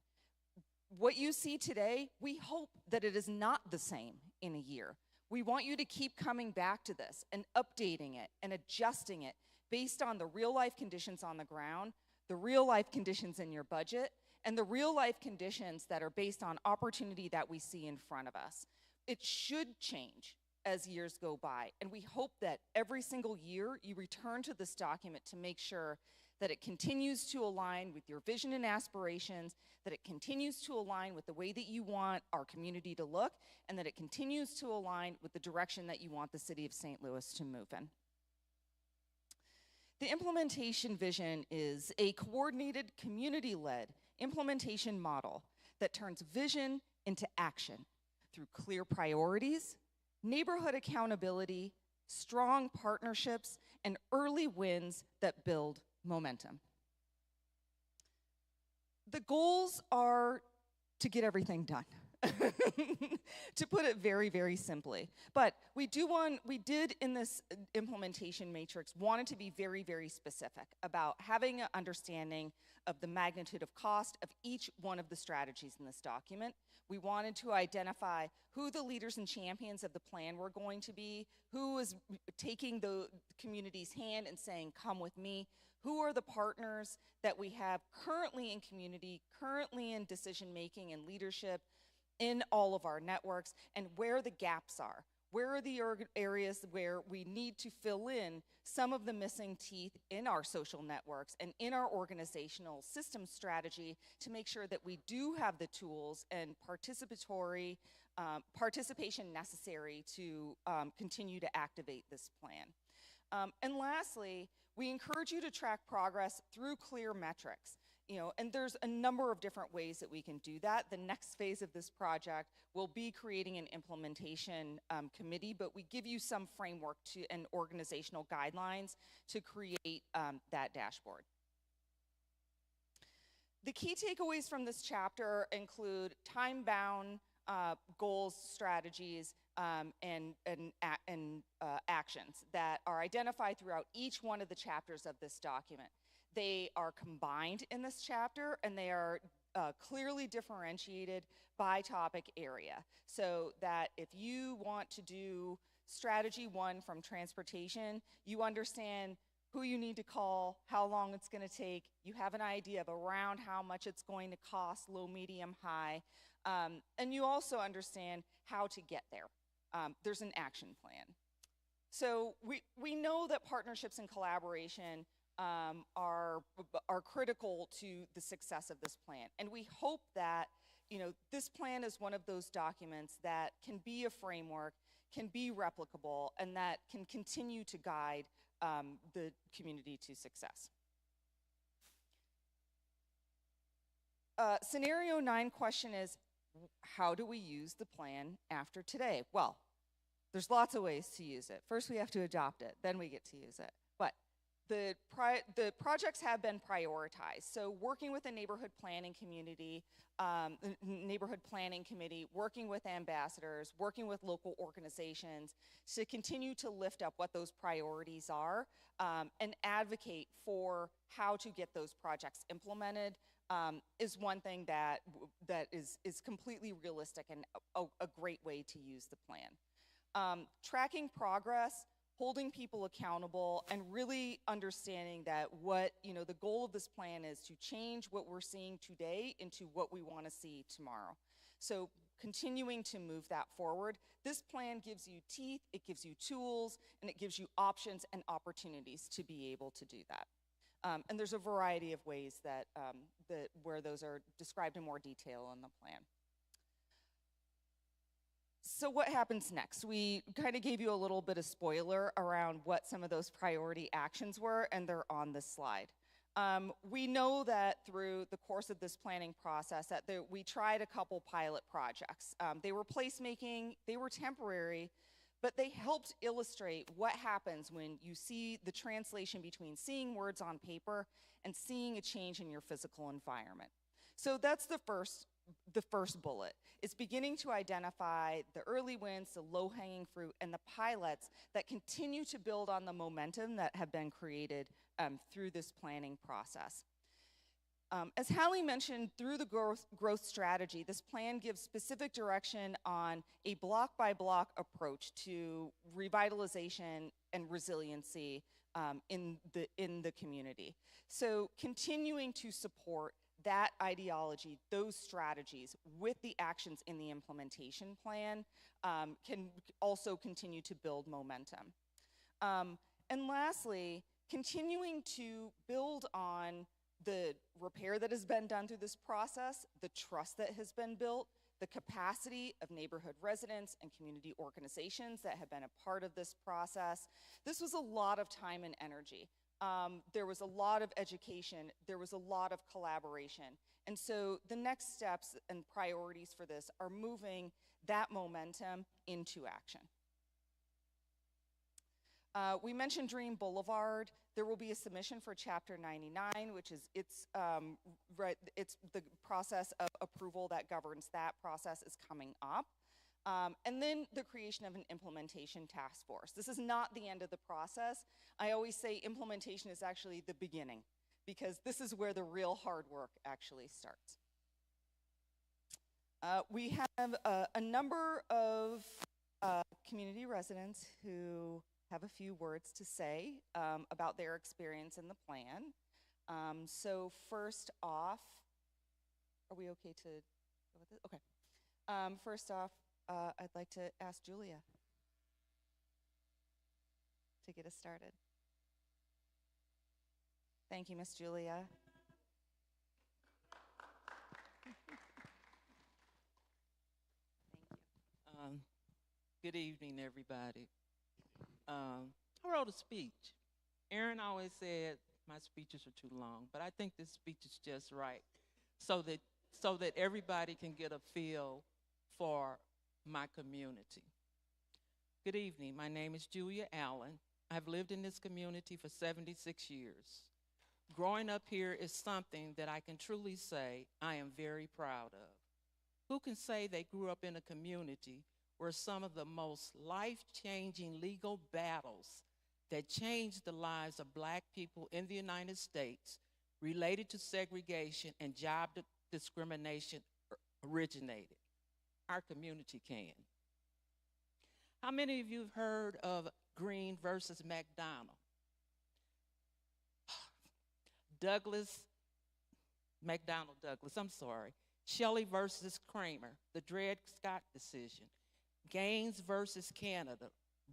[SPEAKER 2] What you see today, we hope that it is not the same in a year. We want you to keep coming back to this and updating it and adjusting it based on the real life conditions on the ground, the real life conditions in your budget, and the real life conditions that are based on opportunity that we see in front of us. It should change as years go by, and we hope that every single year you return to this document to make sure that it continues to align with your vision and aspirations, that it continues to align with the way that you want our community to look, and that it continues to align with the direction that you want the city of St. Louis to move in. The implementation vision is a coordinated, community-led implementation model that turns vision into action through clear priorities, neighborhood accountability, strong partnerships, and early wins that build momentum. The goals are to get everything done, to put it very, very simply. But we did in this implementation matrix wanted to be very, very specific about having an understanding of the magnitude of cost of each one of the strategies in this document. We wanted to identify who the leaders and champions of the plan were going to be, who is taking the community's hand and saying, come with me, who are the partners that we have currently in community, currently in decision-making and leadership in all of our networks, and where the gaps are. Where are the areas where we need to fill in some of the missing teeth in our social networks and in our organizational system strategy to make sure that we do have the tools and participation necessary to continue to activate this plan. And lastly, we encourage you to track progress through clear metrics. And there's a number of different ways that we can do that. The next phase of this project will be creating an implementation committee, but we give you some framework and organizational guidelines to create that dashboard. The key takeaways from this chapter include time-bound goals, strategies, and actions that are identified throughout each one of the chapters of this document. They are combined in this chapter, and they are clearly differentiated by topic area, so that if you want to do strategy 1 from transportation, you understand who you need to call, how long it's going to take, you have an idea of around how much it's going to cost, low, medium, high, and you also understand how to get there. There's an action plan. So we know that partnerships and collaboration are critical to the success of this plan, and we hope that this plan is one of those documents that can be a framework, can be replicable, and that can continue to guide the community to success. Scenario 9 question is, how do we use the plan after today? Well, there's lots of ways to use it. First, we have to adopt it, then we get to use it. But the projects have been prioritized. So working with the neighborhood planning community, neighborhood planning committee, working with ambassadors, working with local organizations to continue to lift up what those priorities are and advocate for how to get those projects implemented is one thing that is completely realistic and a great way to use the plan. Tracking progress, holding people accountable, and really understanding that the goal of this plan is to change what we're seeing today into what we want to see tomorrow. So continuing to move that forward. This plan gives you teeth, it gives you tools, and it gives you options and opportunities to be able to do that. And there's a variety of ways that where those are described in more detail in the plan. So what happens next? We kind of gave you a little bit of spoiler around what some of those priority actions were, and they're on this slide. We know that through the course of this planning process that we tried a couple pilot projects. They were placemaking, they were temporary, but they helped illustrate what happens when you see the translation between seeing words on paper and seeing a change in your physical environment. So that's the first bullet. It's beginning to identify the early wins, the low-hanging fruit, and the pilots that continue to build on the momentum that have been created through this planning process. As Hallie mentioned, through the growth strategy, this plan gives specific direction on a block-by-block approach to revitalization and resiliency in the community. So continuing to support that ideology, those strategies, with the actions in the implementation plan can also continue to build momentum. And lastly, continuing to build on the repair that has been done through this process, the trust that has been built, the capacity of neighborhood residents and community organizations that have been a part of this process. This was a lot of time and energy. There was a lot of education, there was a lot of collaboration. And so the next steps and priorities for this are moving that momentum into action. We mentioned Dream Boulevard. There will be a submission for Chapter 99, which is it's the process of approval that governs that process is coming up. And then the creation of an implementation task force. This is not the end of the process. I always say implementation is actually the beginning, because this is where the real hard work actually starts. We have a number of community residents who have a few words to say about their experience in the plan. So first off, are we okay to go with this? Okay. First off, I'd like to ask Julia to get us started. Thank you, Miss Julia.
[SPEAKER 4] Thank you. Good evening, everybody. I wrote a speech. Aaron always said my speeches are too long, but I think this speech is just right, so that everybody can get a feel for my community. Good evening. My name is Julia Allen. I've lived in this community for 76 years. Growing up here is something that I can truly say I am very proud of. Who can say they grew up in a community where some of the most life-changing legal battles that changed the lives of Black people in the United States related to segregation and job discrimination originated? Our community can. How many of you have heard of Green versus McDonald? Shelley versus Kramer, the Dred Scott decision. Gaines versus Canada,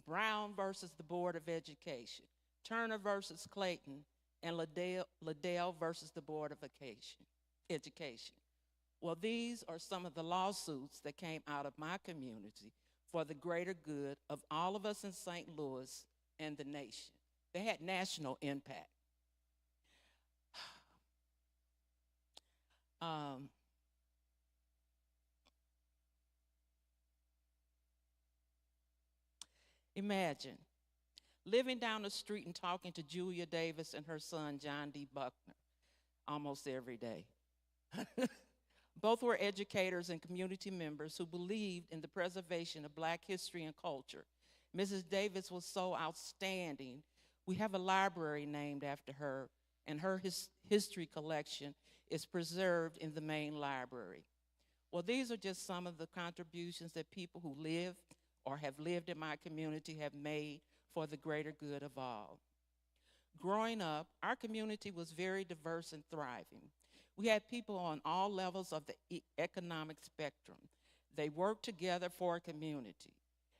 [SPEAKER 4] Brown versus the Board of Education, Turner versus Clayton, and Liddell versus the Board of Education. Well, these are some of the lawsuits that came out of my community for the greater good of all of us in St. Louis and the nation. They had national impact. Imagine living down the street and talking to Julia Davis and her son, John D. Buckner, almost every day. Both were educators and community members who believed in the preservation of Black history and culture. Mrs. Davis was so outstanding. We have a library named after her, and her history collection is preserved in the main library. Well, these are just some of the contributions that people who live or have lived in my community have made for the greater good of all. Growing up, our community was very diverse and thriving. We had people on all levels of the economic spectrum. They worked together for a community.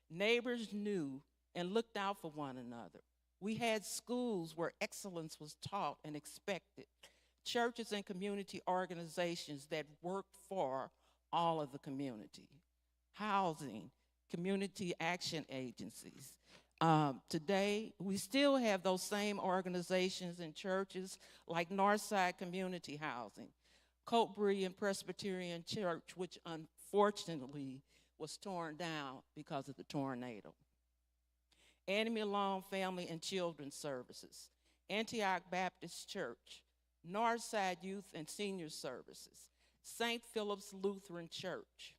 [SPEAKER 4] Neighbors knew and looked out for one another. We had schools where excellence was taught and expected. Churches and community organizations that worked for all of the community. Housing, community action agencies. Today, we still have those same organizations and churches like Northside Community Housing, Coatbury Presbyterian Church, which unfortunately was torn down because of the tornado. Annie Malone Family and Children's Services, Antioch Baptist Church, Northside Youth and Senior Services, St. Philip's Lutheran Church,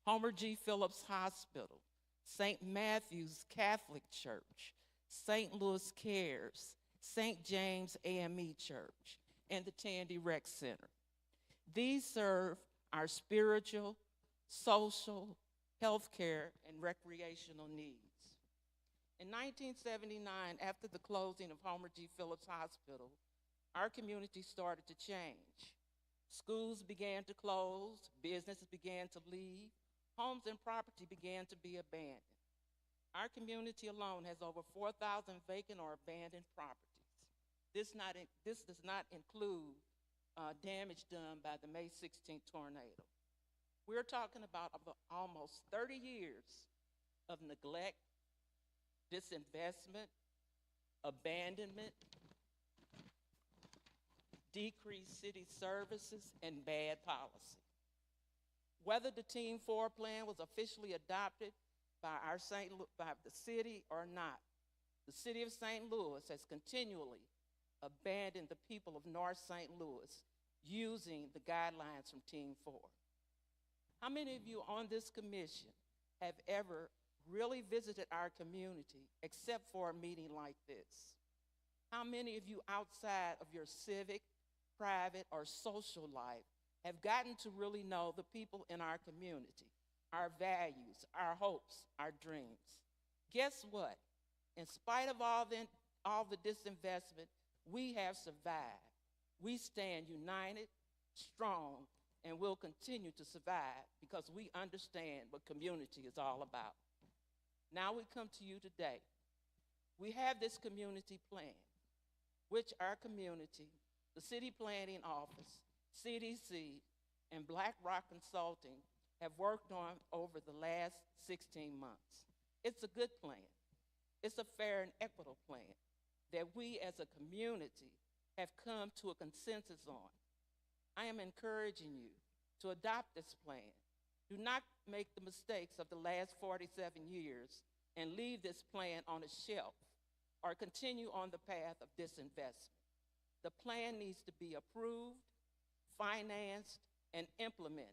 [SPEAKER 4] Homer G. Phillips Hospital, St. Matthew's Catholic Church, St. Louis Cares, St. James AME Church, and the Tandy Rec Center. These serve our spiritual, social, healthcare, and recreational needs. In 1979, after the closing of Homer G. Phillips Hospital, our community started to change. Schools began to close, businesses began to leave, homes and property began to be abandoned. Our community alone has over 4,000 vacant or abandoned properties. This does not include damage done by the May 16th tornado. We're talking about almost 30 years of neglect, disinvestment, abandonment, decreased city services, and bad policy. Whether the Team 4 plan was officially adopted by the city or not, the city of St. Louis has continually abandoned the people of North St. Louis using the guidelines from Team 4. How many of you on this commission have ever really visited our community except for a meeting like this? How many of you outside of your civic, private, or social life have gotten to really know the people in our community, our values, our hopes, our dreams? Guess what? In spite of all the disinvestment, we have survived. We stand united, strong, and will continue to survive because we understand what community is all about. Now we come to you today. We have this community plan, which our community, the City Planning Office, CDC, and Black Rock Consulting have worked on over the last 16 months. It's a good plan. It's a fair and equitable plan that we as a community have come to a consensus on. I am encouraging you to adopt this plan. Do not make the mistakes of the last 47 years and leave this plan on a shelf or continue on the path of disinvestment. The plan needs to be approved, financed, and implemented.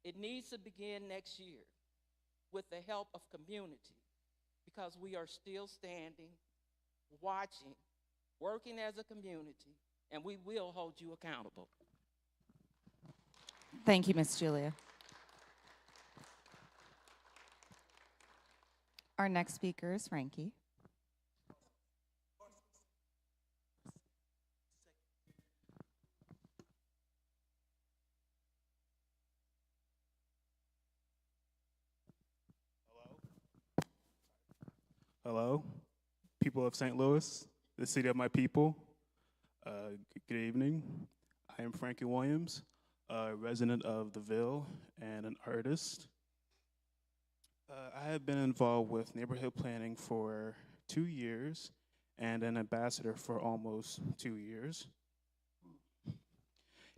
[SPEAKER 4] It needs to begin next year with the help of community, because we are still standing, watching, working as a community, and we will hold you accountable.
[SPEAKER 2] Thank you, Ms. Julia. Our next speaker is Frankie.
[SPEAKER 5] Hello, people of St. Louis, the city of my people. Good evening. I am Frankie Williams, a resident of the Ville and an artist. I have been involved with neighborhood planning for 2 years and an ambassador for almost 2 years.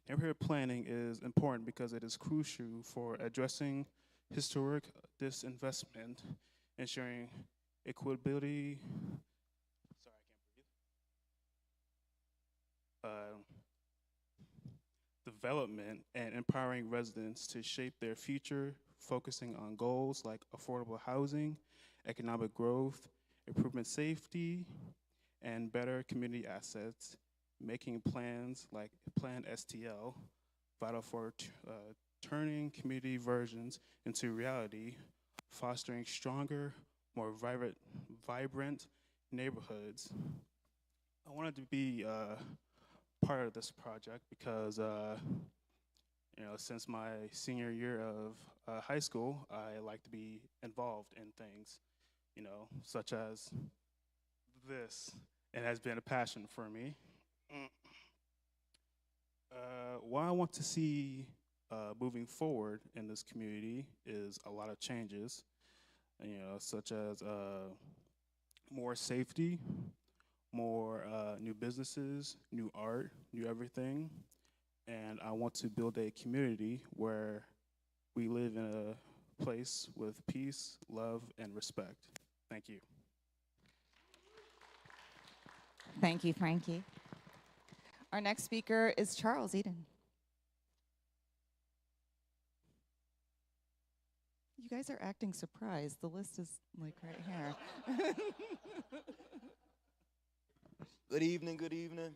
[SPEAKER 5] Neighborhood planning is important because it is crucial for addressing historic disinvestment, ensuring equitability, development, and empowering residents to shape their future, focusing on goals like affordable housing, economic growth, improvement safety, and better community assets, making plans like Plan STL vital for turning community versions into reality, fostering stronger, more vibrant neighborhoods. I wanted to be part of this project because, since my senior year of high school, I like to be involved in things, such as this. It has been a passion for me. What I want to see moving forward in this community is a lot of changes, such as more safety, more new businesses, new art, new everything. And I want to build a community where we live in a place with peace, love, and respect. Thank you.
[SPEAKER 2] Thank you, Frankie. Our next speaker is Charles Eden. You guys are acting surprised. The list is like right here.
[SPEAKER 6] Good evening, good evening.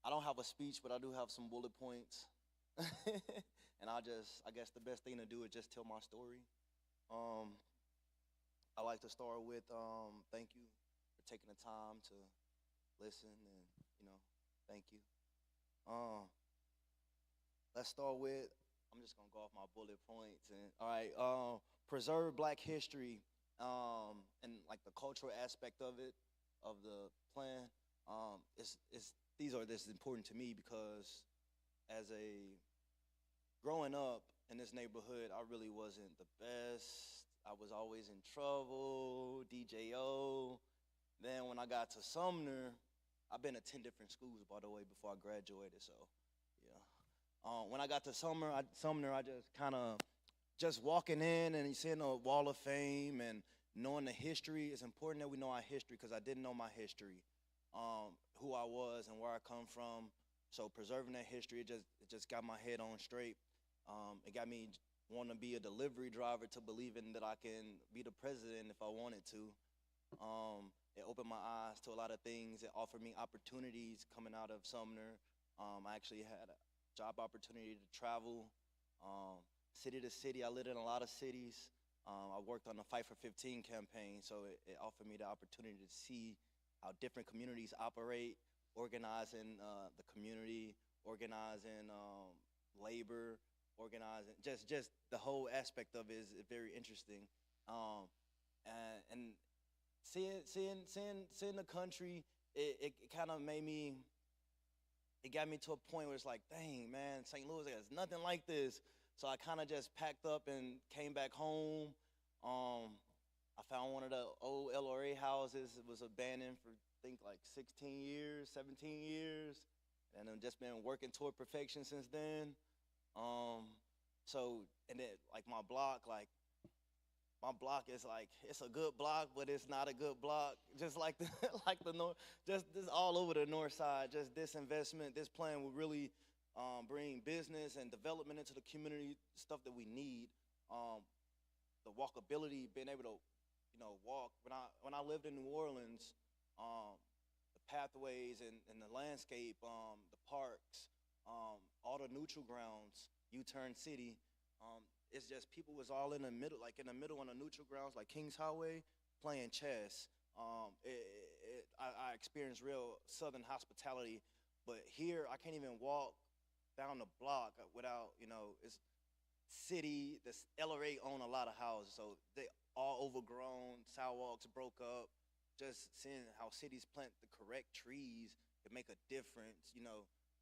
[SPEAKER 6] I don't have a speech, but I do have some bullet points. And I guess the best thing to do is just tell my story. I like to start with thank you for taking the time to listen, and thank you. Let's start with, I'm just gonna go off my bullet points. And all right, preserve Black history, and like the cultural aspect of it, of the plan. This is important to me because as a growing up in this neighborhood, I really wasn't the best. I was always in trouble, DJO. Then when I got to Sumner, I've been to 10 different schools, by the way, before I graduated. So, yeah. When I got to Sumner, I just kind of just walking in and seeing the Wall of Fame and knowing the history. It's important that we know our history because I didn't know my history, who I was and where I come from. So preserving that history, it just got my head on straight. It got me wanting to be a delivery driver, to believing that I can be the president if I wanted to. It opened my eyes to a lot of things. It offered me opportunities coming out of Sumner. I actually had a job opportunity to travel city to city. I lived in a lot of cities. I worked on the Fight for 15 campaign, so it offered me the opportunity to see how different communities operate, organizing the community, organizing labor, organizing, just the whole aspect of it is very interesting. And seeing the country, it kind of it got me to a point where it's like, dang, man, St. Louis has nothing like this. So I kind of just packed up and came back home. I found one of the old LRA houses. It was abandoned for, I think, like 16 years, 17 years. And I've just been working toward perfection since then. And then, like, my block is like, it's a good block, but it's not a good block. Just like the north, just all over the north side, just disinvestment. This plan will really bring business and development into the community, stuff that we need. The walkability, being able to, walk. When I lived in New Orleans, the pathways and the landscape, the parks, all the neutral grounds, U-Turn City. It's just people was all in the middle, on the neutral grounds, like Kings Highway, playing chess. I experienced real Southern hospitality, but here I can't even walk down the block without, it's city. The LRA own a lot of houses, so they all overgrown, sidewalks broke up. Just seeing how cities plant the correct trees can make a difference.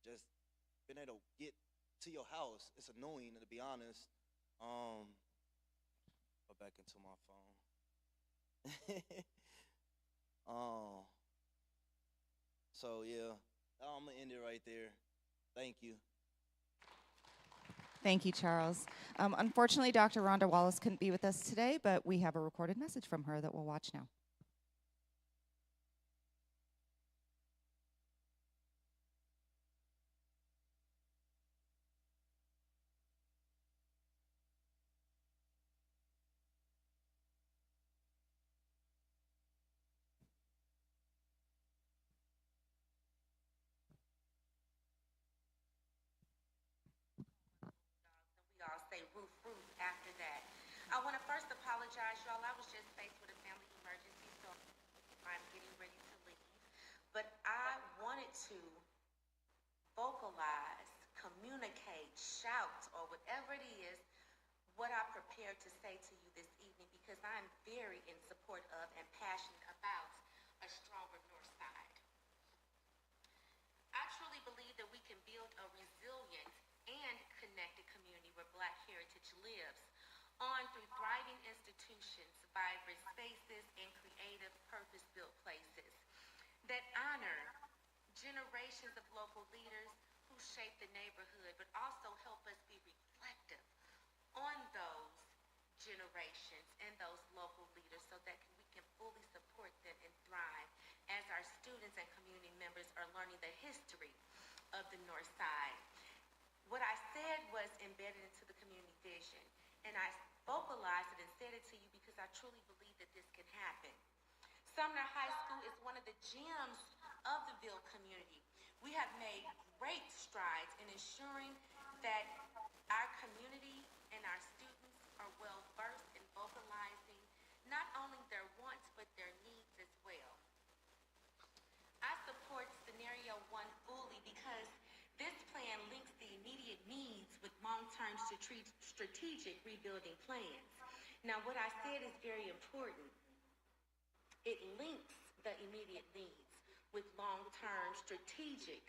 [SPEAKER 6] Just being able to get to your house, it's annoying to be honest. Go back into my phone. So yeah, I'm gonna end it right there. Thank you.
[SPEAKER 2] Thank you, Charles. Unfortunately, Dr. Rhonda Wallace couldn't be with us today, but we have a recorded message from her that we'll watch now.
[SPEAKER 7] We all say roof, roof after that. I want to first apologize, y'all. I was just faced with a family emergency, so I'm getting ready to leave. But I wanted to vocalize, communicate, shout, or whatever it is, what I prepared to say to you this evening, because I'm very in support of and passionate about a stronger North Side. I truly believe that we can build a resilient and connected community where Black heritage lives on through thriving institutions, vibrant spaces, and creative purpose-built places that honor generations of local leaders who shape the neighborhood, but also help us be reflective on those generations and those local leaders so that we can fully support them and thrive as our students and community members are learning the history of the North Side. What I said was embedded into the community vision, and I vocalized it and said it to you because I truly believe that this can happen. Sumner High School is one of the gems of the Ville community. We have made great strides in ensuring that our community and our students are well versed in vocalizing not only their wants but their needs as well. I support scenario 1 fully because this plan links the immediate needs with long-term strategic rebuilding plans. Now, what I said is very important. It links the immediate needs with long-term strategic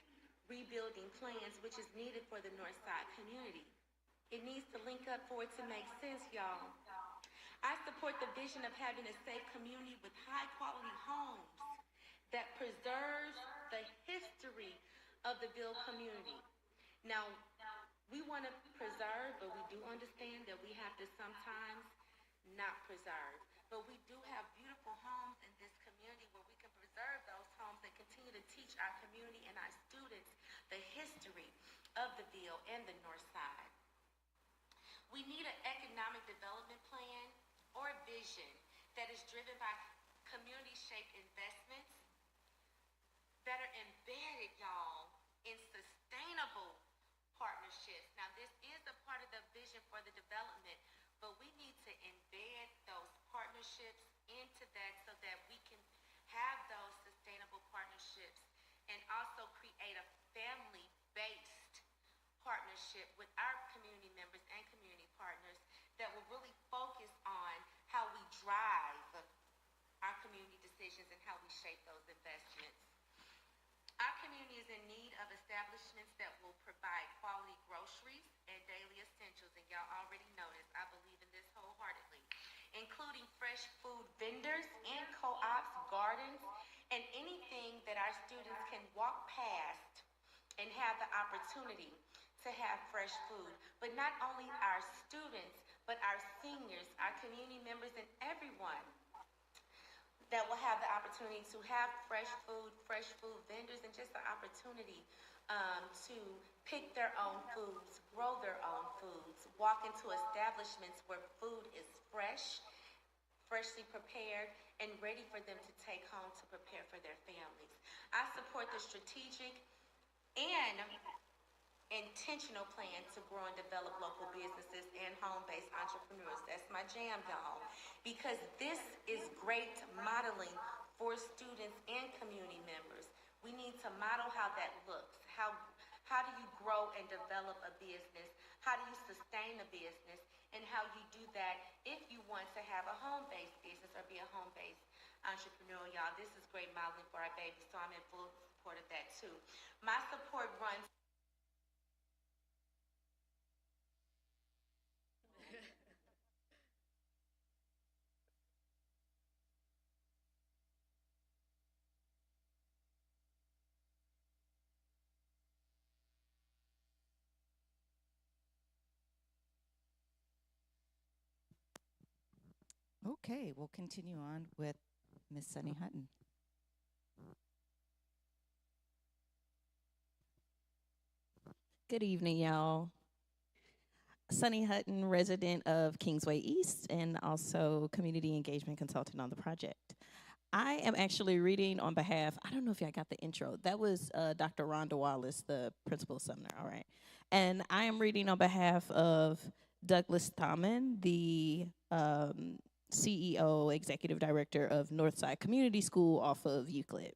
[SPEAKER 7] rebuilding plans, which is needed for the North Side community. It needs to link up for it to make sense, y'all. I support the vision of having a safe community with high-quality homes that preserves the history of the Ville community. Now, we want to preserve, but we do understand that we have to sometimes not preserve. But we do have beautiful homes in this community where we can preserve those homes and continue to teach our community and our students the history of the Ville and the North Side. We need an economic development plan or vision that is driven by community-shaped investments that are embedded, y'all, in sustainable partnerships. Now, this is a part of the vision for the development, but we need to embed those partnerships into that so that we can have those sustainable partnerships and also create a family-based partnership with our community members and community partners that will really focus on how we drive our community decisions and how we shape those investments. Our community is in need of establishments that will provide quality groceries and daily essentials, and y'all already know this, I believe in this wholeheartedly, including fresh food vendors and co-ops, gardens, and anything that our students can walk past and have the opportunity to have fresh food. But not only our students, but our seniors, our community members, and everyone that will have the opportunity to have fresh food vendors, and just the opportunity to pick their own foods, grow their own foods, walk into establishments where food is freshly prepared, and ready for them to take home to prepare for their families. I support the strategic and intentional plan to grow and develop local businesses and home-based entrepreneurs. That's my jam, y'all, because this is great modeling for students and community members. We need to model how that looks. How do you grow and develop a business? How do you sustain a business? And how you do that if you want to have a home-based business or be a home-based entrepreneur, y'all. This is great modeling for our babies, so I'm in full support of that too. My support runs
[SPEAKER 2] Okay, we'll continue on with Miss Sunny Hutton.
[SPEAKER 8] Good evening, y'all. Sunny Hutton, resident of Kingsway East and also community engagement consultant on the project. I am actually reading on behalf, I don't know if y'all got the intro. That was Dr. Rhonda Wallace, the principal of Sumner, all right. And I am reading on behalf of Douglas Thaman, the CEO, executive director of Northside Community School off of Euclid.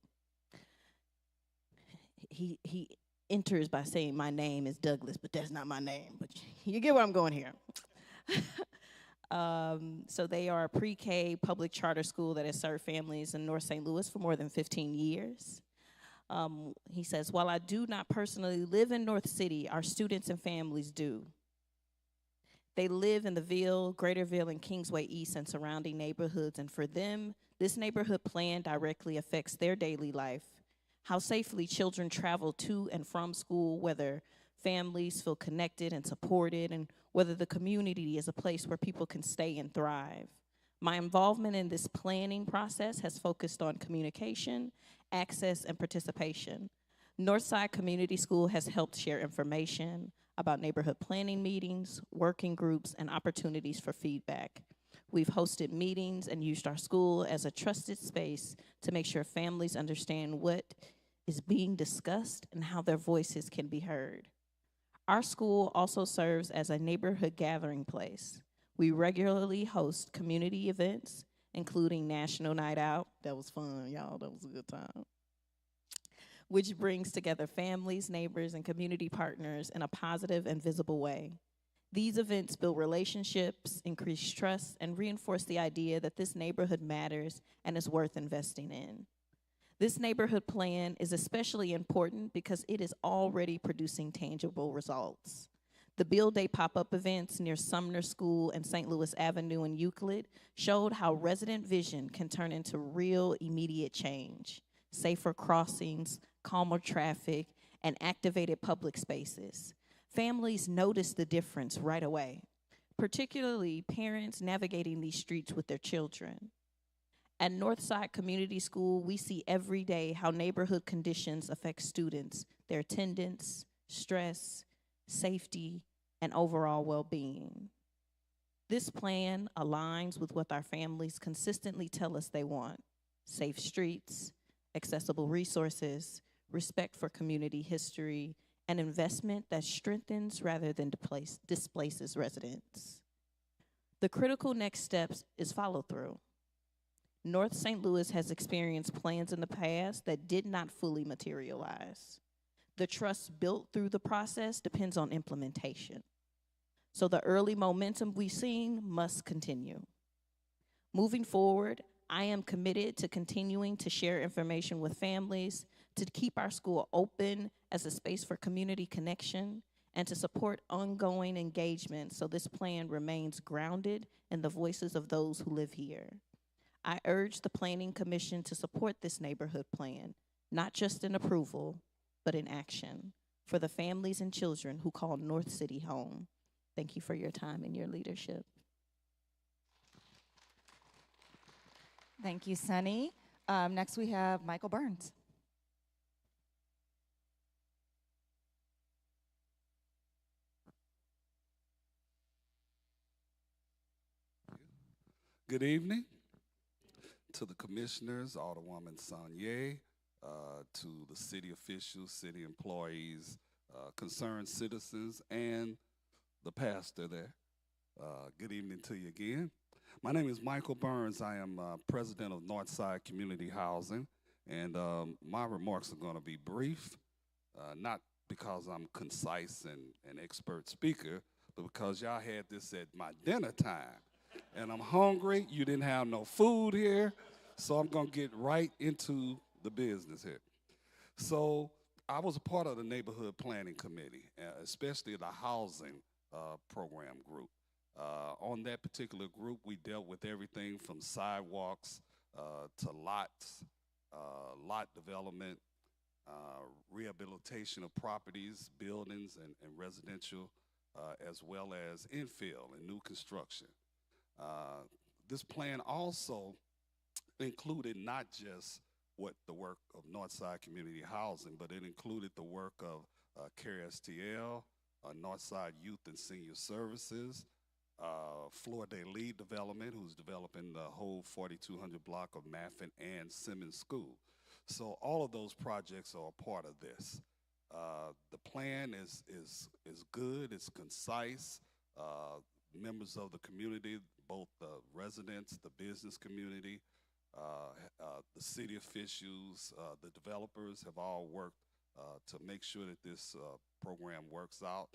[SPEAKER 8] He enters by saying my name is Douglas, but that's not my name. But you get where I'm going here. So they are a pre-K public charter school that has served families in North St. Louis for more than 15 years. He says, while I do not personally live in North City, our students and families do. They live in the Ville, Greaterville, and Kingsway East and surrounding neighborhoods, and for them, this neighborhood plan directly affects their daily life, how safely children travel to and from school, whether families feel connected and supported, and whether the community is a place where people can stay and thrive. My involvement in this planning process has focused on communication, access, and participation. Northside Community School has helped share information about neighborhood planning meetings, working groups, and opportunities for feedback. We've hosted meetings and used our school as a trusted space to make sure families understand what is being discussed and how their voices can be heard. Our school also serves as a neighborhood gathering place. We regularly host community events, including National Night Out. That was fun, y'all. That was a good time. Which brings together families, neighbors, and community partners in a positive and visible way. These events build relationships, increase trust, and reinforce the idea that this neighborhood matters and is worth investing in. This neighborhood plan is especially important because it is already producing tangible results. The Build Day pop-up events near Sumner School and St. Louis Avenue in Euclid showed how resident vision can turn into real immediate change. Safer crossings, calmer traffic, and activated public spaces. Families notice the difference right away, particularly parents navigating these streets with their children. At Northside Community School, we see every day how neighborhood conditions affect students, their attendance, stress, safety, and overall well-being. This plan aligns with what our families consistently tell us they want: safe streets, accessible resources, respect for community history, and investment that strengthens rather than displaces residents. The critical next steps is follow-through. North St. Louis has experienced plans in the past that did not fully materialize. The trust built through the process depends on implementation. So the early momentum we've seen must continue. Moving forward, I am committed to continuing to share information with families, to keep our school open as a space for community connection, and to support ongoing engagement so this plan remains grounded in the voices of those who live here. I urge the Planning Commission to support this neighborhood plan, not just in approval, but in action, for the families and children who call North City home. Thank you for your time and your leadership.
[SPEAKER 2] Thank you, Sunny. Next we have Michael Burns.
[SPEAKER 9] Good evening to the commissioners, Alderwoman Sanye, to the city officials, city employees, concerned citizens, and the pastor there. Good evening to you again. My name is Michael Burns. I am president of Northside Community Housing, and my remarks are going to be brief, not because I'm concise and an expert speaker, but because y'all had this at my dinner time. And I'm hungry. You didn't have no food here, so I'm going to get right into the business here. So I was a part of the neighborhood planning committee, especially the housing program group. On that particular group, we dealt with everything from sidewalks to lots, lot development, rehabilitation of properties, buildings, and residential, as well as infill and new construction. This plan also included not just what the work of Northside Community Housing, but it included the work of CARE-STL, Northside Youth and Senior Services, Flor de Lee Development, who's developing the whole 4200 block of Maffin and Simmons School. So all of those projects are a part of this. The plan is good, it's concise. Members of the community, both the residents, the business community, the city officials, the developers have all worked to make sure that this program works out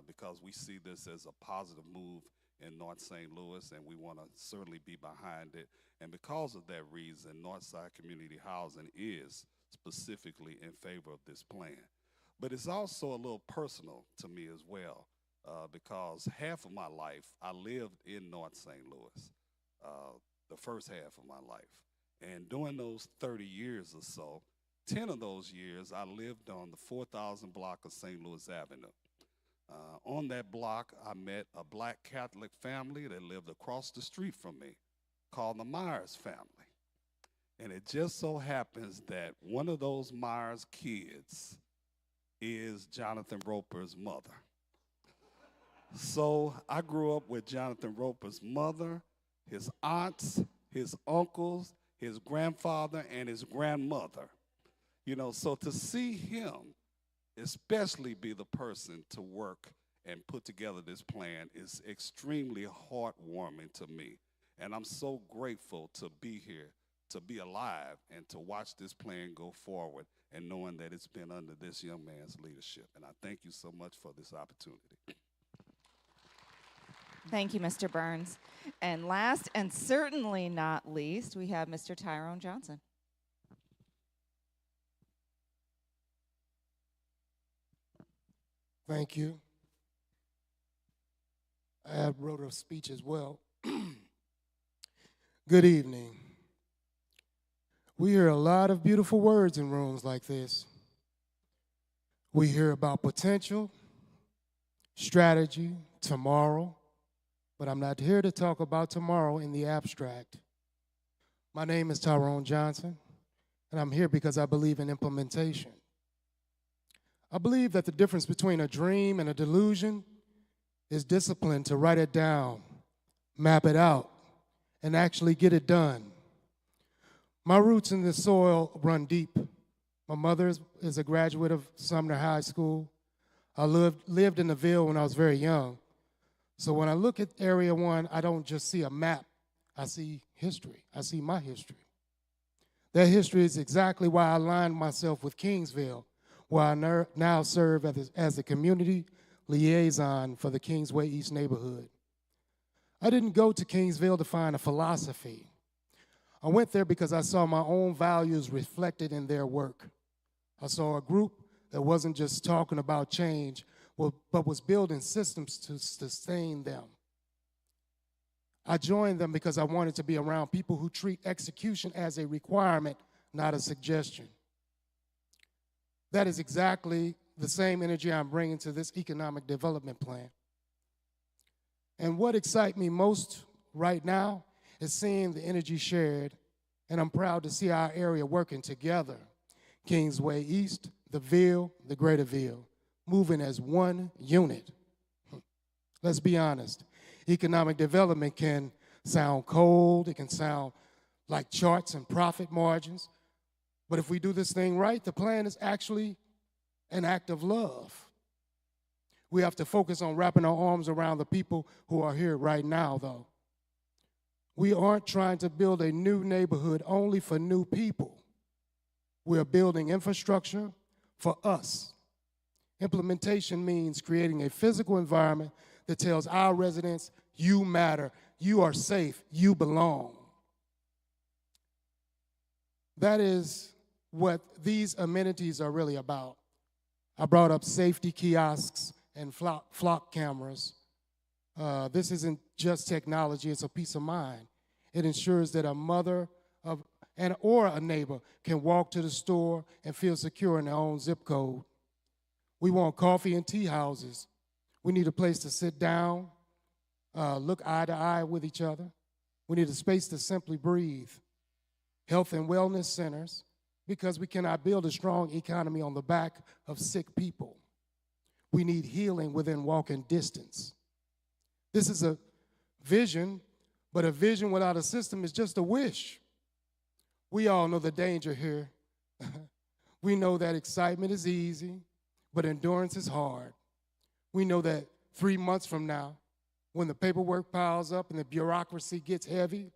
[SPEAKER 9] because we see this as a positive move in North St. Louis, and we want to certainly be behind it. And because of that reason, Northside Community Housing is specifically in favor of this plan. But it's also a little personal to me as well. Because half of my life, I lived in North St. Louis, the first half of my life. And during those 30 years or so, 10 of those years, I lived on the 4000 block of St. Louis Avenue. On that block, I met a black Catholic family that lived across the street from me, called the Myers family. And it just so happens that one of those Myers kids is Jonathan Roper's mother. So I grew up with Jonathan Roper's mother, his aunts, his uncles, his grandfather, and his grandmother. You know, so to see him especially be the person to work and put together this plan is extremely heartwarming to me. And I'm so grateful to be here, to be alive, and to watch this plan go forward and knowing that it's been under this young man's leadership. And I thank you so much for this opportunity.
[SPEAKER 2] Thank you, Mr. Burns. And last and certainly not least, we have Mr. Tyrone Johnson.
[SPEAKER 10] Thank you. I wrote a speech as well. Good evening. We hear a lot of beautiful words in rooms like this. We hear about potential, strategy, tomorrow, but I'm not here to talk about tomorrow in the abstract. My name is Tyrone Johnson, and I'm here because I believe in implementation. I believe that the difference between a dream and a delusion is discipline to write it down, map it out, and actually get it done. My roots in the soil run deep. My mother is a graduate of Sumner High School. I lived in the Ville when I was very young. So when I look at Area 1, I don't just see a map. I see history. I see my history. That history is exactly why I aligned myself with Kingsville, where I now serve as the community liaison for the Kingsway East neighborhood. I didn't go to Kingsville to find a philosophy. I went there because I saw my own values reflected in their work. I saw a group that wasn't just talking about change, but was building systems to sustain them. I joined them because I wanted to be around people who treat execution as a requirement, not a suggestion. That is exactly the same energy I'm bringing to this economic development plan. And what excites me most right now is seeing the energy shared, and I'm proud to see our area working together. Kingsway East, the Ville, the Greater Ville, moving as one unit. Let's be honest. Economic development can sound cold, it can sound like charts and profit margins. But if we do this thing right, the plan is actually an act of love. We have to focus on wrapping our arms around the people who are here right now, though. We aren't trying to build a new neighborhood only for new people. We're building infrastructure for us. Implementation means creating a physical environment that tells our residents, you matter, you are safe, you belong. That is what these amenities are really about. I brought up safety kiosks and flock cameras. This isn't just technology, it's a peace of mind. It ensures that a mother or a neighbor can walk to the store and feel secure in their own zip code. We want coffee and tea houses. We need a place to sit down, look eye to eye with each other. We need a space to simply breathe. Health and wellness centers, because we cannot build a strong economy on the back of sick people. We need healing within walking distance. This is a vision, but a vision without a system is just a wish. We all know the danger here. We know that excitement is easy, but endurance is hard. We know that 3 months from now, when the paperwork piles up and the bureaucracy gets heavy,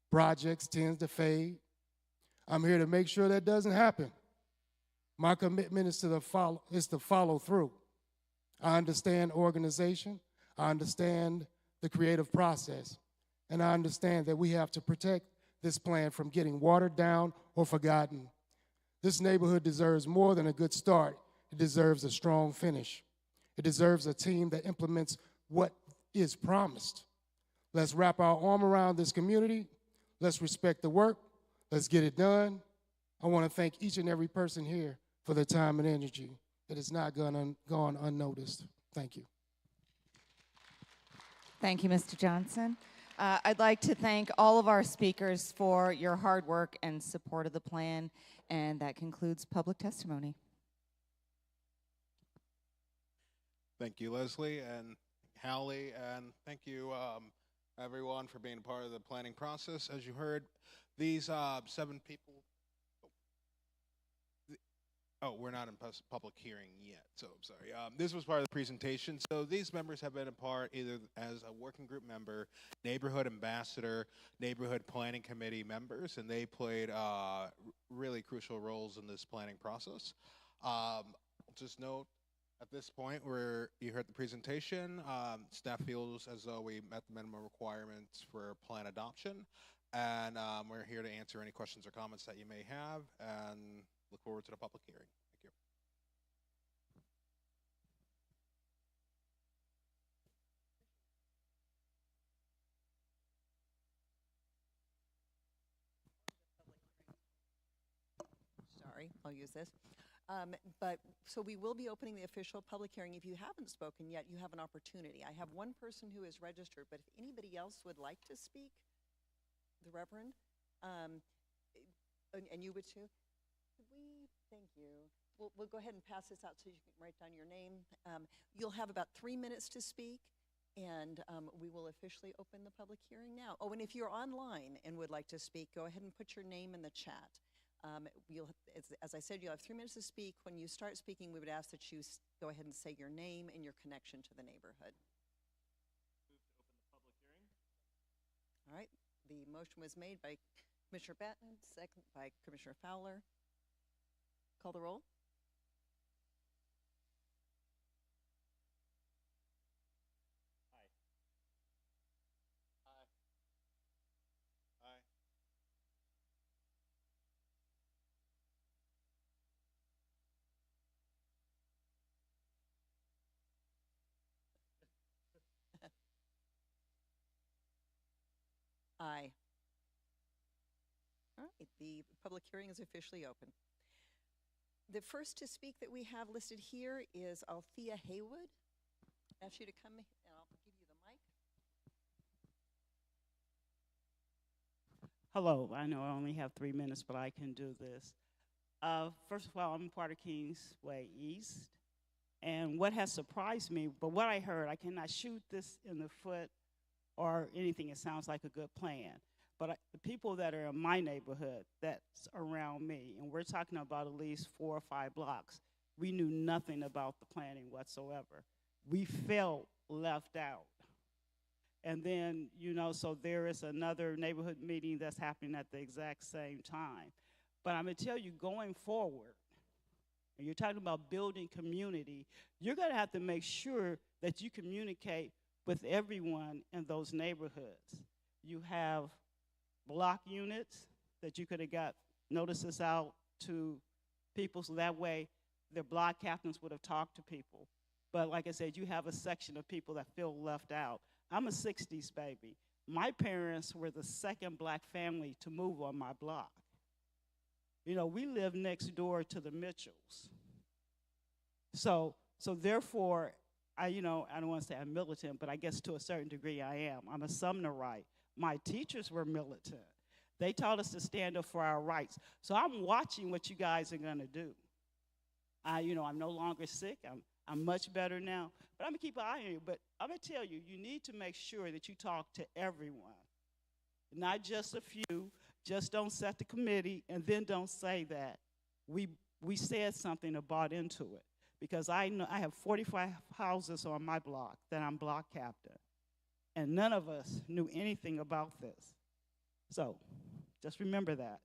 [SPEAKER 10] projects tend to fade. I'm here to make sure that doesn't happen. My commitment is to follow through. I understand organization. I understand the creative process. And I understand that we have to protect this plan from getting watered down or forgotten. This neighborhood deserves more than a good start. It deserves a strong finish. It deserves a team that implements what is promised. Let's wrap our arm around this community. Let's respect the work. Let's get it done. I want to thank each and every person here for their time and energy. It has not gone unnoticed. Thank you.
[SPEAKER 2] Thank you, Mr. Johnson. I'd like to thank all of our speakers for your hard work and support of the plan, and that concludes public testimony.
[SPEAKER 1] Thank you, Leslie and Hallie, and thank you, everyone, for being a part of the planning process. As you heard, these 7 people. We're not in public hearing yet, so I'm sorry. This was part of the presentation. So these members have been a part either as a working group member, neighborhood ambassador, neighborhood planning committee members, and they played really crucial roles in this planning process. Just note, at this point where you heard the presentation, staff feels as though we met the minimum requirements for plan adoption, and we're here to answer any questions or comments that you may have, and look forward to the public hearing. Thank you.
[SPEAKER 11] Sorry, I'll use this. So we will be opening the official public hearing. If you haven't spoken yet, you have an opportunity. I have one person who is registered, but if anybody else would like to speak, the Reverend, and you would too, thank you. We'll go ahead and pass this out so you can write down your name. You'll have about 3 minutes to speak, and we will officially open the public hearing now. Oh, and if you're online and would like to speak, go ahead and put your name in the chat. As I said, you'll have 3 minutes to speak. When you start speaking, we would ask that you go ahead and say your name and your connection to the neighborhood.
[SPEAKER 12] Move to open the public hearing.
[SPEAKER 11] All right. The motion was made by Commissioner Batten, second by Commissioner Fowler. Call the roll. Aye. All right, the public hearing is officially open. The first to speak that we have listed here is Althea Haywood. I ask you to come and I'll give you the mic.
[SPEAKER 13] Hello, I know I only have 3 minutes, but I can do this. First of all, I'm part of Kingsway East. And what has surprised me, but what I heard, I cannot shoot this in the foot or anything. It sounds like a good plan. But the people that are in my neighborhood, that's around me, and we're talking about at least 4 or 5 blocks, we knew nothing about the planning whatsoever. We felt left out. And then, you know, so there is another neighborhood meeting that's happening at the exact same time. But I'm gonna tell you, going forward, and you're talking about building community, you're gonna have to make sure that you communicate with everyone in those neighborhoods. You have block units that you could have got notices out to people, so that way the block captains would have talked to people. But like I said, you have a section of people that feel left out. I'm a 60s baby. My parents were the second black family to move on my block. You know, we live next door to the Mitchells. So therefore, I don't want to say I'm militant, but I guess to a certain degree I am. I'm a Sumnerite. My teachers were militant. They taught us to stand up for our rights. So I'm watching what you guys are gonna do. I'm no longer sick. I'm much better now. But I'm gonna keep an eye on you. But I'm gonna tell you, you need to make sure that you talk to everyone, not just a few. Just don't set the committee and then don't say that we said something or bought into it. Because I know I have 45 houses on my block that I'm block captain. And none of us knew anything about this. So just remember that.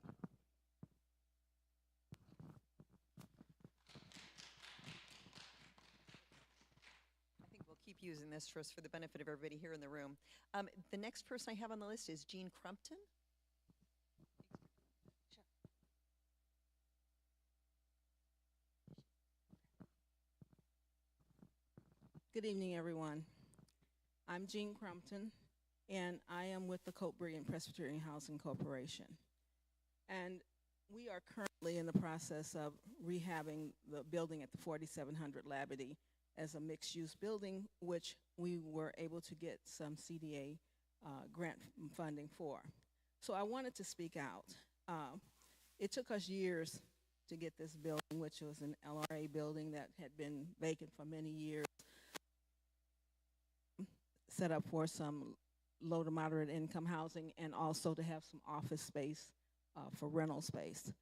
[SPEAKER 11] I think we'll keep using this for the benefit of everybody here in the room. The next person I have on the list is Jean Crumpton.
[SPEAKER 14] Good evening, everyone. I'm Jean Crumpton, and I am with the Coatbridge Presbyterian Housing Corporation. And we are currently in the process of rehabbing the building at the 4700 Labadie as a mixed-use building, which we were able to get some CDA grant funding for. So I wanted to speak out. It took us years to get this building, which was an LRA building that had been vacant for many years, set up for some low to moderate income housing and also to have some office space for rental space.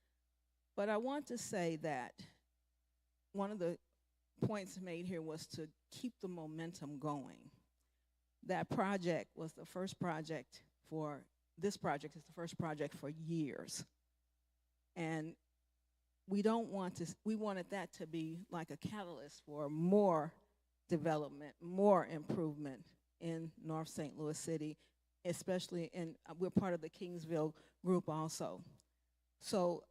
[SPEAKER 14] But I want to say that one of the points made here was to keep the momentum going. That project was the first project this project is the first project for years. And we wanted that to be like a catalyst for more development, more improvement in North St. Louis City, especially we're part of the Kingsville group also. So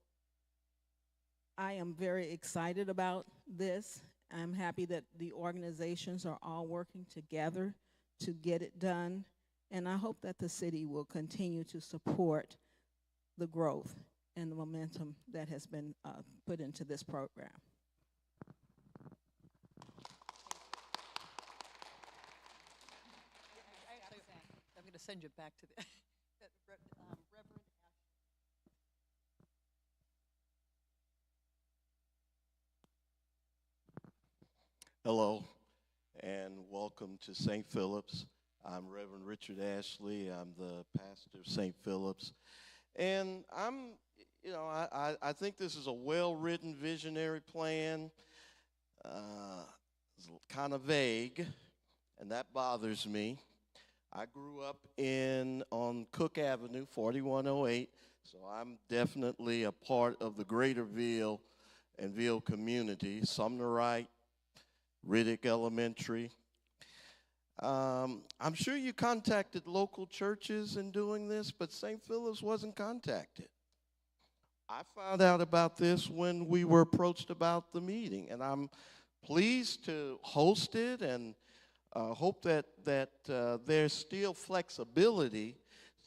[SPEAKER 14] I am very excited about this. I'm happy that the organizations are all working together to get it done. And I hope that the city will continue to support the growth and the momentum that has been put into this program.
[SPEAKER 11] I'm going to send you back to the Reverend.
[SPEAKER 15] Hello, and welcome to St. Philip's. I'm Reverend Richard Ashley. I'm the pastor of St. Philip's. And I think this is a well-written visionary plan. It's kind of vague, and that bothers me. I grew up on Cook Avenue, 4108, so I'm definitely a part of the greater Ville and Ville community. Sumnerite, Riddick Elementary. I'm sure you contacted local churches in doing this, but St. Philip's wasn't contacted. I found out about this when we were approached about the meeting, and I'm pleased to host it and hope that there's still flexibility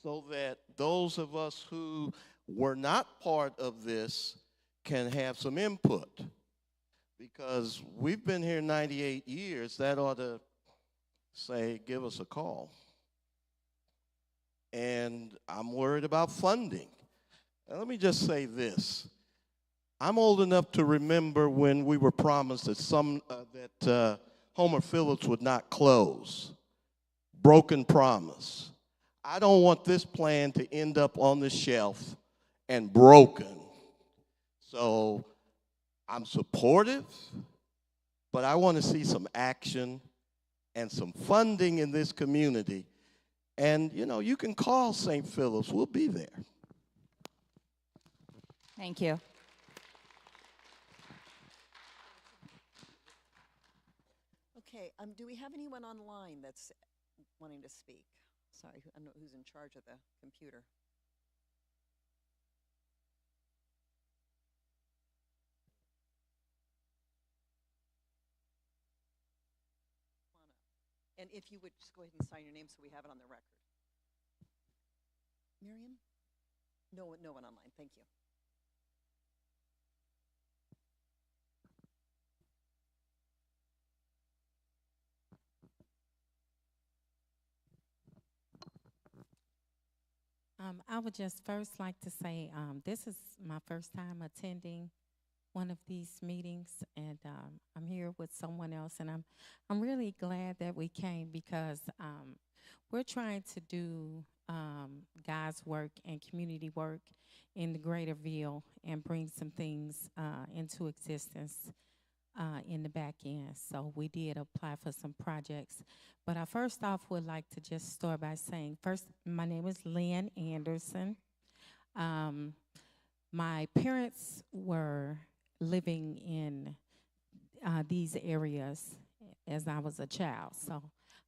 [SPEAKER 15] so that those of us who were not part of this can have some input. Because we've been here 98 years, that ought to say, give us a call. And I'm worried about funding. And let me just say this. I'm old enough to remember when we were promised that Homer Phillips would not close. broken promise. I don't want this plan to end up on the shelf and broken. So I'm supportive, but I want to see some action and some funding in this community. And, you know, you can call St. Philip's. We'll be there.
[SPEAKER 2] Thank you.
[SPEAKER 11] Okay, do we have anyone online that's wanting to speak? Sorry, I don't know who's in charge of the computer. And if you would just go ahead and sign your name so we have it on the record. Miriam? No one online, thank you.
[SPEAKER 16] I would just first like to say this is my first time attending one of these meetings, and I'm here with someone else, and I'm really glad that we came because we're trying to do God's work and community work in the Greater Ville and bring some things into existence in the back end. So we did apply for some projects. But I first off would like to just start by saying, first, my name is Lynn Anderson. My parents were living in these areas as I was a child. So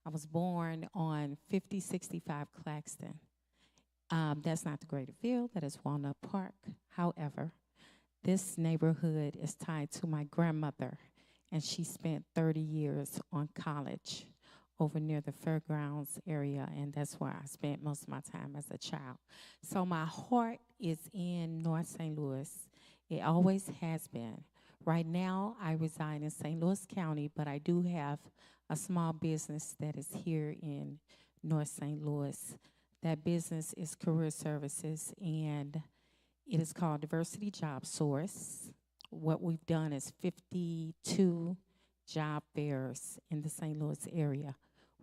[SPEAKER 16] I was born on 5065 Claxton. That's not the Greater Ville, that is Walnut Park. However, this neighborhood is tied to my grandmother, and she spent 30 years on college over near the fairgrounds area, and that's where I spent most of my time as a child. So my heart is in North St. Louis. It always has been. Right now, I reside in St. Louis County, but I do have a small business that is here in North St. Louis. That business is Career Services, and it is called Diversity Job Source. What we've done is 52 job fairs in the St. Louis area.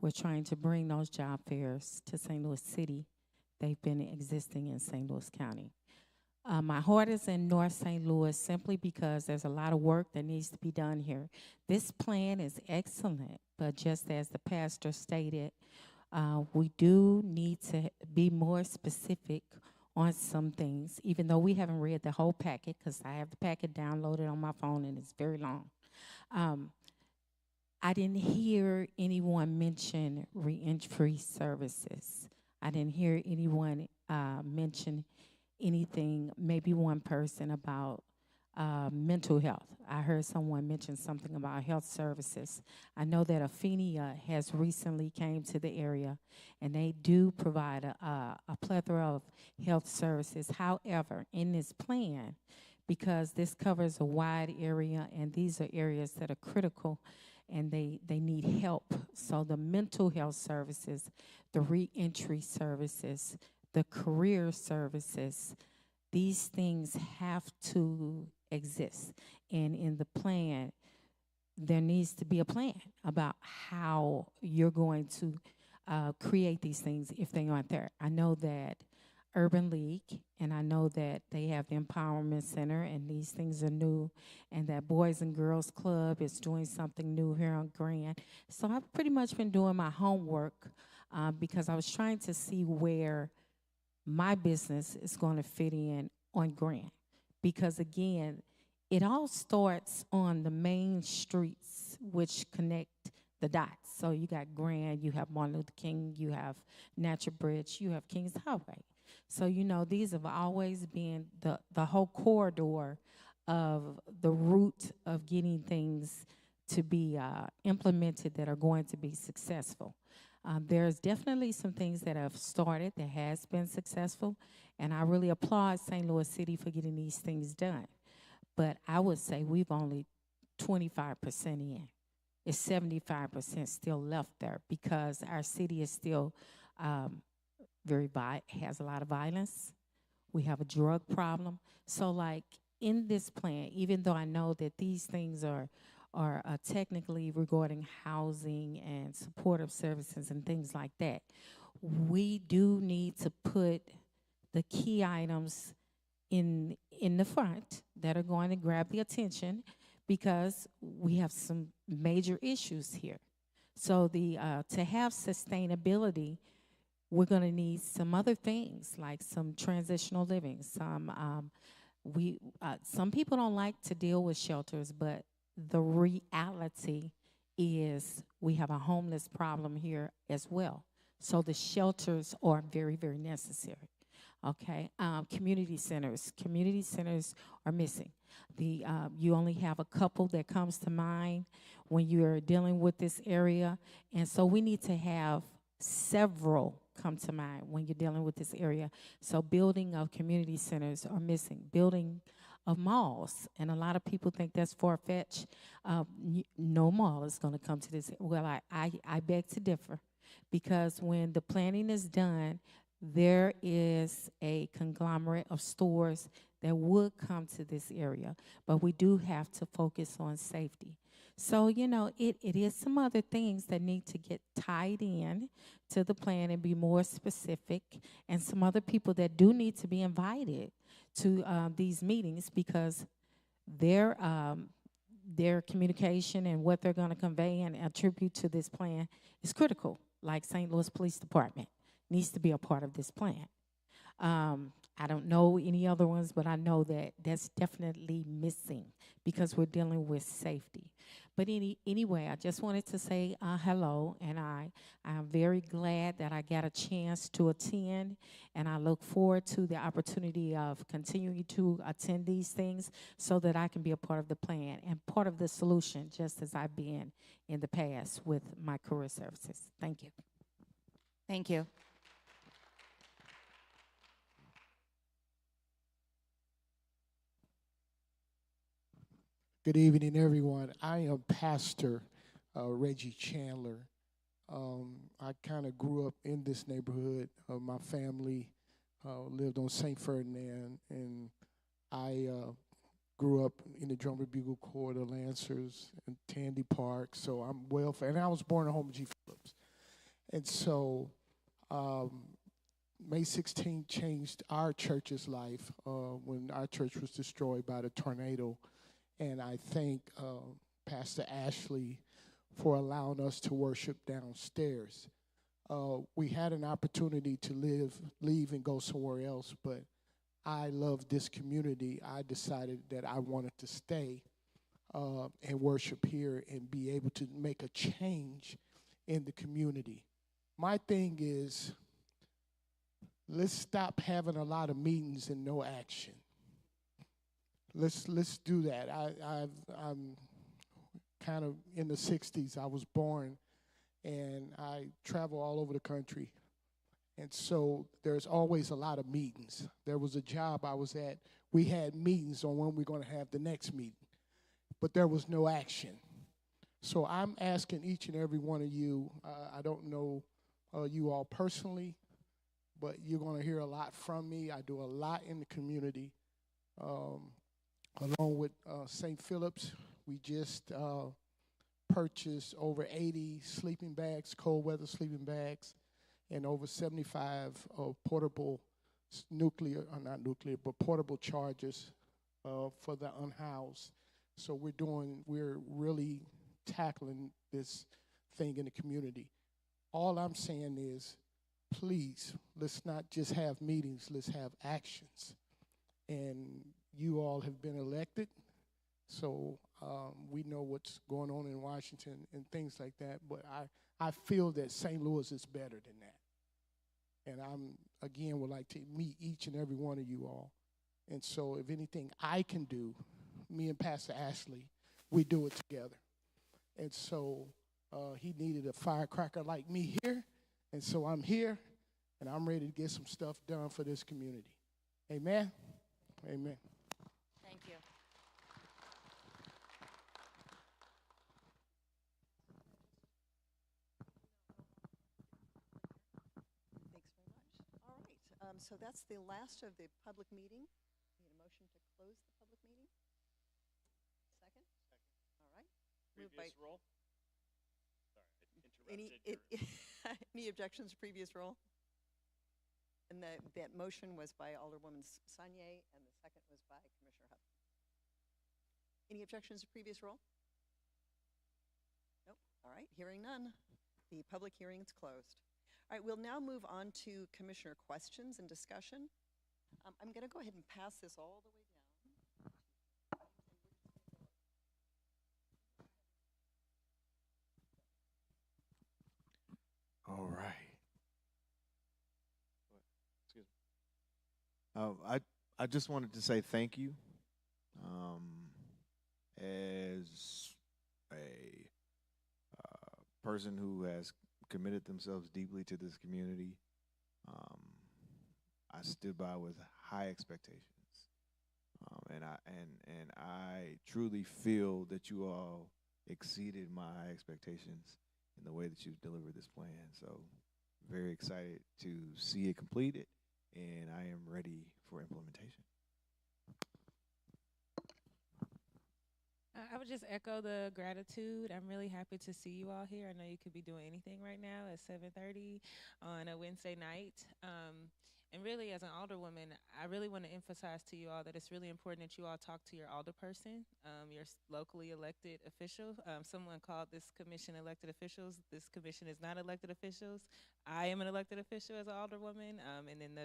[SPEAKER 16] We're trying to bring those job fairs to St. Louis City. They've been existing in St. Louis County. My heart is in North St. Louis simply because there's a lot of work that needs to be done here. This plan is excellent, but just as the pastor stated, we do need to be more specific on some things, even though we haven't read the whole packet, because I have the packet downloaded on my phone and it's very long. I didn't hear anyone mention reentry services. I didn't hear anyone mention anything, maybe one person about mental health. I heard someone mention something about health services. I know that Aphenia has recently came to the area, and they do provide a plethora of health services. However, in this plan, because this covers a wide area, and these are areas that are critical, and they need help. So the mental health services, the reentry services, the career services, these things have to exist. And in the plan, there needs to be a plan about how you're going to create these things if they aren't there. I know that Urban League, and I know that they have the Empowerment Center, and these things are new, and that Boys and Girls Club is doing something new here on Grand. So I've pretty much been doing my homework because I was trying to see where my business is going to fit in on Grand. Because again, it all starts on the main streets which connect the dots. So you got Grand, you have Martin Luther King, you have Natural Bridge, you have Kings Highway. So, you know, these have always been the whole corridor of the route of getting things to be implemented that are going to be successful. There's definitely some things that have started that has been successful, and I really applaud St. Louis City for getting these things done. But I would say we've only 25% in. It's 75% still left there because our city is still has a lot of violence. We have a drug problem. So like in this plan, even though I know that these things are or technically regarding housing and supportive services and things like that. We do need to put the key items in the front that are going to grab the attention, because we have some major issues here. So to have sustainability, we're going to need some other things like some transitional living. Some people don't like to deal with shelters, but the reality is we have a homeless problem here as well. So the shelters are very, very necessary. Okay, community centers are missing. You only have a couple that comes to mind when you're dealing with this area, and so we need to have several come to mind when you're dealing with this area. So building of community centers are missing. Building of malls, and a lot of people think that's far-fetched. No mall is going to come to this. Well, I beg to differ, because when the planning is done, there is a conglomerate of stores that would come to this area, but we do have to focus on safety. So, you know, it is some other things that need to get tied in to the plan and be more specific, and some other people that do need to be invited to these meetings, because their communication and what they're going to convey and attribute to this plan is critical, like St. Louis Police Department needs to be a part of this plan. I don't know any other ones, but I know that that's definitely missing because we're dealing with safety. But anyway, I just wanted to say hello, and I am very glad that I got a chance to attend, and I look forward to the opportunity of continuing to attend these things so that I can be a part of the plan and part of the solution, just as I've been in the past with my career services. Thank you.
[SPEAKER 2] Thank you.
[SPEAKER 10] Good evening, everyone. I am Pastor Reggie Chandler. I kind of grew up in this neighborhood. My family lived on St. Ferdinand, and I grew up in the Drummer Bugle Corps, the Lancers, and Tandy Park. So I'm and I was born at home of G. Phillips. And so May 16th changed our church's life when our church was destroyed by the tornado. And I thank Pastor Ashley for allowing us to worship downstairs. We had an opportunity to leave and go somewhere else, but I love this community. I decided that I wanted to stay and worship here and be able to make a change in the community. My thing is, let's stop having a lot of meetings and no action. Let's do that. I'm kind of in the 60s. I was born, and I travel all over the country. And so there's always a lot of meetings. There was a job I was at. We had meetings on when we're going to have the next meeting, but there was no action. So I'm asking each and every one of you, I don't know you all personally, but you're going to hear a lot from me. I do a lot in the community. Along with St. Philip's, we just purchased over 80 sleeping bags, cold weather sleeping bags, and over 75 portable portable chargers for the unhoused. So we're really tackling this thing in the community. All I'm saying is, please, let's not just have meetings, let's have actions. And you all have been elected, so we know what's going on in Washington and things like that, but I feel that St. Louis is better than that. And again, would like to meet each and every one of you all. And so if anything I can do, me and Pastor Ashley, we do it together. And so he needed a firecracker like me here, and so I'm here, and I'm ready to get some stuff done for this community. Amen? Amen.
[SPEAKER 2] Thank you.
[SPEAKER 11] Thanks very much. All right, so that's the last of the public meeting. Need a motion to close the public meeting? Second? All right. by.
[SPEAKER 12] Previous roll? Sorry, I interrupted
[SPEAKER 11] Any objections to previous roll? And that motion was by Alderwoman Sanye, and the second was by Commissioner Huff. Any objections to previous roll? Nope. All right, hearing none. The public hearing is closed. All right, we'll now move on to commissioner questions and discussion. I'm going to go ahead and pass this all the way down.
[SPEAKER 17] All right. Excuse me. I just wanted to say thank you. As a person who has committed themselves deeply to this community, I stood by with high expectations, and I truly feel that you all exceeded my high expectations in the way that you've delivered this plan. So, very excited to see it completed, and I am ready for implementation.
[SPEAKER 18] I would just echo the gratitude. I'm really happy to see you all here. I know you could be doing anything right now at 7:30 on a Wednesday night. And really, as an alderwoman, I really want to emphasize to you all that it's really important that you all talk to your alderperson, your locally elected official. Someone called this commission elected officials. This commission is not elected officials. I am an elected official as an alderwoman, and then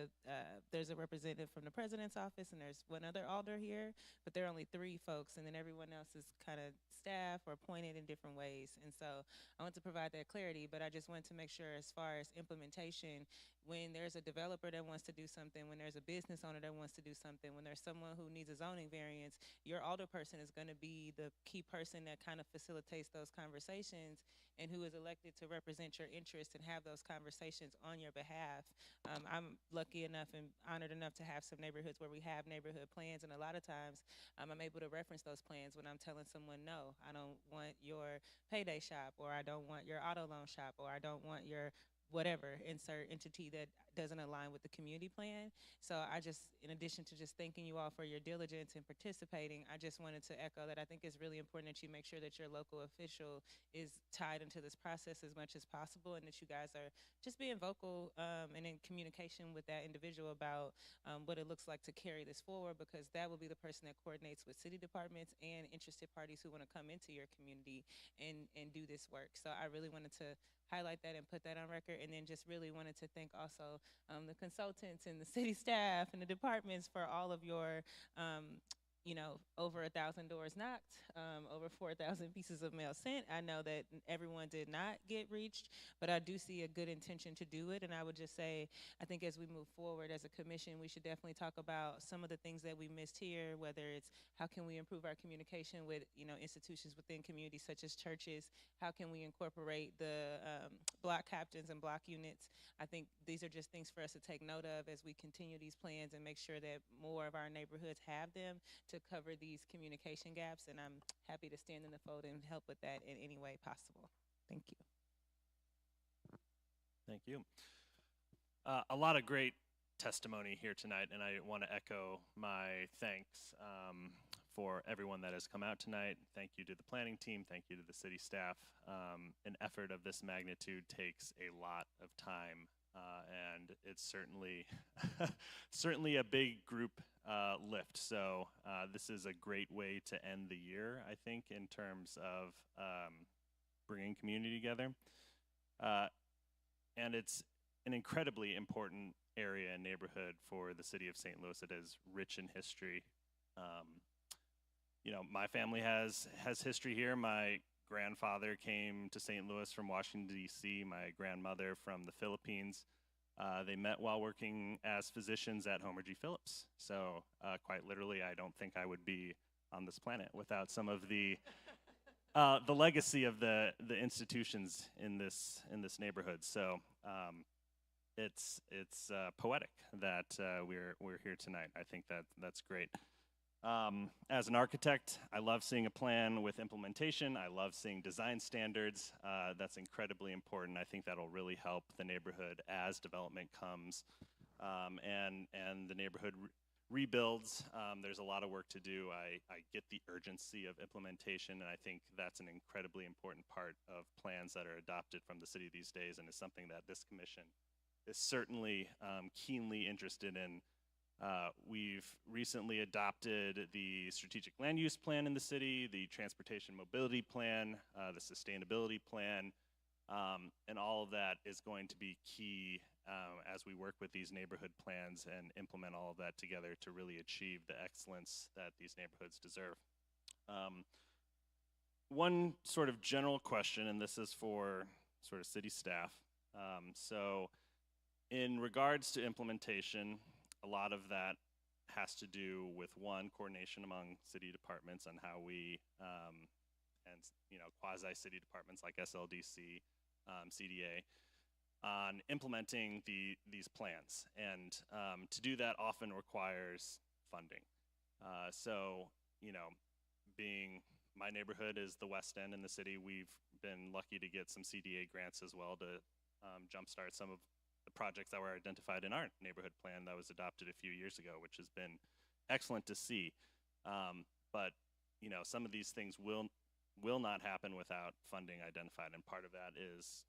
[SPEAKER 18] there's a representative from the president's office, and there's one other alder here, but there are only 3 folks, and then everyone else is kind of staff or appointed in different ways. And so I want to provide that clarity, but I just want to make sure as far as implementation, when there's a developer that wants to do something, when there's a business owner that wants to do something, when there's someone who needs a zoning variance, your alderperson is going to be the key person that kind of facilitates those conversations and who is elected to represent your interests and have those conversations on your behalf. I'm lucky enough and honored enough to have some neighborhoods where we have neighborhood plans, and a lot of times I'm able to reference those plans when I'm telling someone, no, I don't want your payday shop, or I don't want your auto loan shop, or I don't want your whatever, insert entity that doesn't align with the community plan. So I just, in addition to just thanking you all for your diligence and participating, I just wanted to echo that I think it's really important that you make sure that your local official is tied into this process as much as possible, and that you guys are just being vocal and in communication with that individual about what it looks like to carry this forward, because that will be the person that coordinates with city departments and interested parties who want to come into your community and do this work. So I really wanted to highlight that and put that on record, and then just really wanted to thank also the consultants and the city staff and the departments for all of your over 1,000 doors knocked, over 4,000 pieces of mail sent. I know that everyone did not get reached, but I do see a good intention to do it. And I would just say, I think as we move forward as a commission, we should definitely talk about some of the things that we missed here, whether it's how can we improve our communication with institutions within communities such as churches, how can we incorporate the block captains and block units. I think these are just things for us to take note of as we continue these plans and make sure that more of our neighborhoods have them to cover these communication gaps, and I'm happy to stand in the fold and help with that in any way possible. Thank you.
[SPEAKER 12] Thank you. A lot of great testimony here tonight, and I want to echo my thanks for everyone that has come out tonight. Thank you to the planning team. Thank you to the city staff. An effort of this magnitude takes a lot of time, and it's certainly a big group lift. So this is a great way to end the year, I think, in terms of bringing community together. And it's an incredibly important area and neighborhood for the city of St. Louis. It is rich in history. My family has history here. My grandfather came to St. Louis from Washington, D.C., my grandmother from the Philippines. They met while working as physicians at Homer G. Phillips. So quite literally, I don't think I would be on this planet without some of the legacy of the institutions in this neighborhood. So it's poetic that we're here tonight. I think that's great. As an architect, I love seeing a plan with implementation. I love seeing design standards. That's incredibly important. I think that'll really help the neighborhood as development comes, and the neighborhood rebuilds. There's a lot of work to do. I get the urgency of implementation, and I think that's an incredibly important part of plans that are adopted from the city these days, and is something that this commission is certainly keenly interested in. We've recently adopted the strategic land use plan in the city, the transportation mobility plan, the sustainability plan, and all of that is going to be key as we work with these neighborhood plans and implement all of that together to really achieve the excellence that these neighborhoods deserve. One sort of general question, and this is for sort of city staff. So in regards to implementation, a lot of that has to do with, one, coordination among city departments on how we, and quasi-city departments like SLDC, CDA, on implementing these plans. And to do that often requires funding. So, being my neighborhood is the West End in the city, we've been lucky to get some CDA grants as well to jumpstart some of the projects that were identified in our neighborhood plan that was adopted a few years ago, which has been excellent to see. But some of these things will not happen without funding identified, and part of that is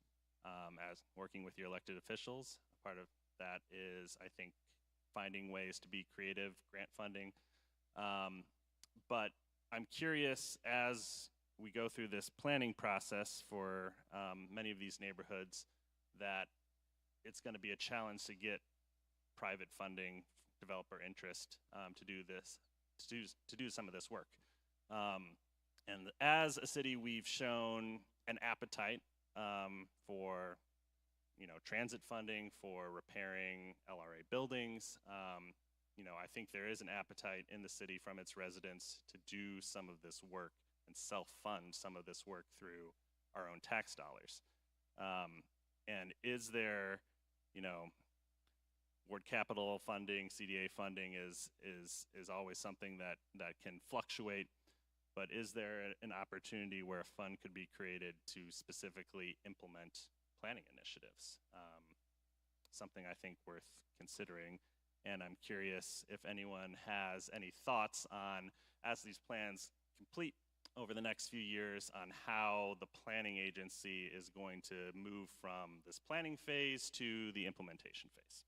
[SPEAKER 12] as working with your elected officials. Part of that is, I think, finding ways to be creative, grant funding. But I'm curious, as we go through this planning process for many of these neighborhoods, that it's going to be a challenge to get private funding, developer interest to do this, to do some of this work. And as a city, we've shown an appetite for transit funding, for repairing LRA buildings. I think there is an appetite in the city from its residents to do some of this work and self-fund some of this work through our own tax dollars. And is there, ward capital funding, CDA funding is always something that can fluctuate, but is there an opportunity where a fund could be created to specifically implement planning initiatives? Something I think worth considering, and I'm curious if anyone has any thoughts on, as these plans complete over the next few years, on how the planning agency is going to move from this planning phase to the implementation phase.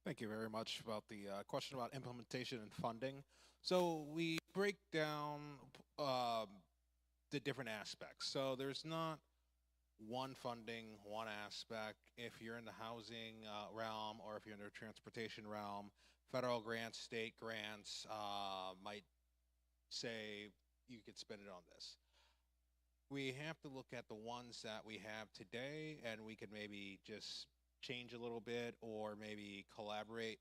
[SPEAKER 1] Thank you very much about the question about implementation and funding. So we break down the different aspects. So there's not one funding, one aspect. If you're in the housing realm, or if you're in the transportation realm, federal grants, state grants might say you could spend it on this. We have to look at the ones that we have today, and we could maybe just change a little bit, or maybe collaborate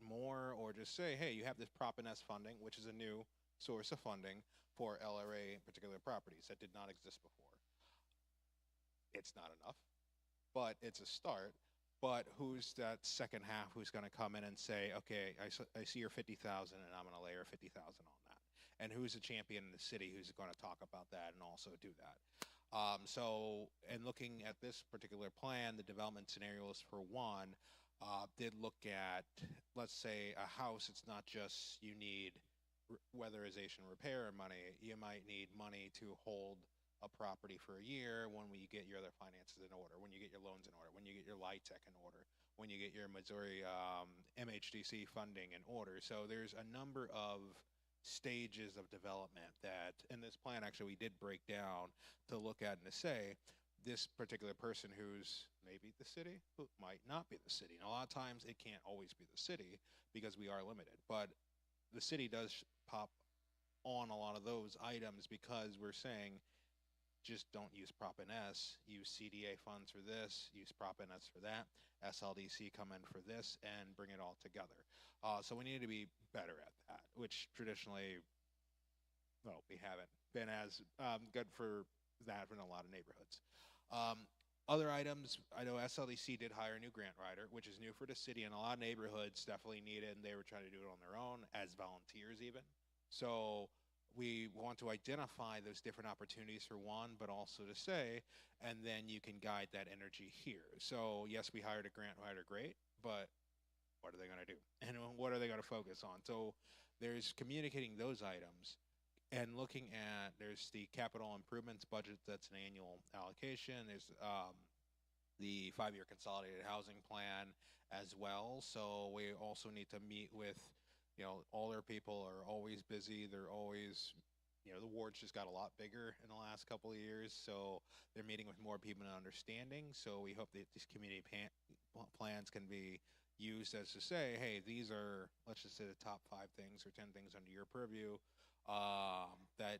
[SPEAKER 1] more, or just say, hey, you have this Prop S funding, which is a new source of funding for LRA particular properties that did not exist before. It's not enough, but it's a start. But who's that second half who's going to come in and say, okay, I see your 50,000 and I'm going to layer 50,000 on that? And who's a champion in the city who's going to talk about that and also do that? So, in looking at this particular plan, the development scenarios for one did look at, let's say, a house. It's not just you need weatherization repair money. You might need money to hold a property for a year when you get your other finances in order, when you get your loans in order, when you get your LIHTC in order, when you get your Missouri MHDC funding in order. So there's a number of stages of development that in this plan actually we did break down to look at and to say this particular person who's maybe the city, who might not be the city. And a lot of times it can't always be the city because we are limited, but the city does pop on a lot of those items because we're saying just don't use Prop S, use CDA funds for this, use Prop S for that, SLDC come in for this, and bring it all together. So we need to be better at that, which traditionally, well, we haven't been as good for that in a lot of neighborhoods. Other items, I know SLDC did hire a new grant writer, which is new for the city, and a lot of neighborhoods definitely needed, and they were trying to do it on their own as volunteers even. So we want to identify those different opportunities for one, but also to say, and then you can guide that energy here. So yes, we hired a grant writer, great, but what are they going to do? And what are they going to focus on? So there's communicating those items and looking at, there's the capital improvements budget, that's an annual allocation. There's the 5-year consolidated housing plan as well. So we also need to meet with, all our people are always busy. They're always, the wards just got a lot bigger in the last couple of years. So they're meeting with more people and understanding. So we hope that these community plans can be used as to say, hey, these are, let's just say the top 5 things or 10 things under your purview that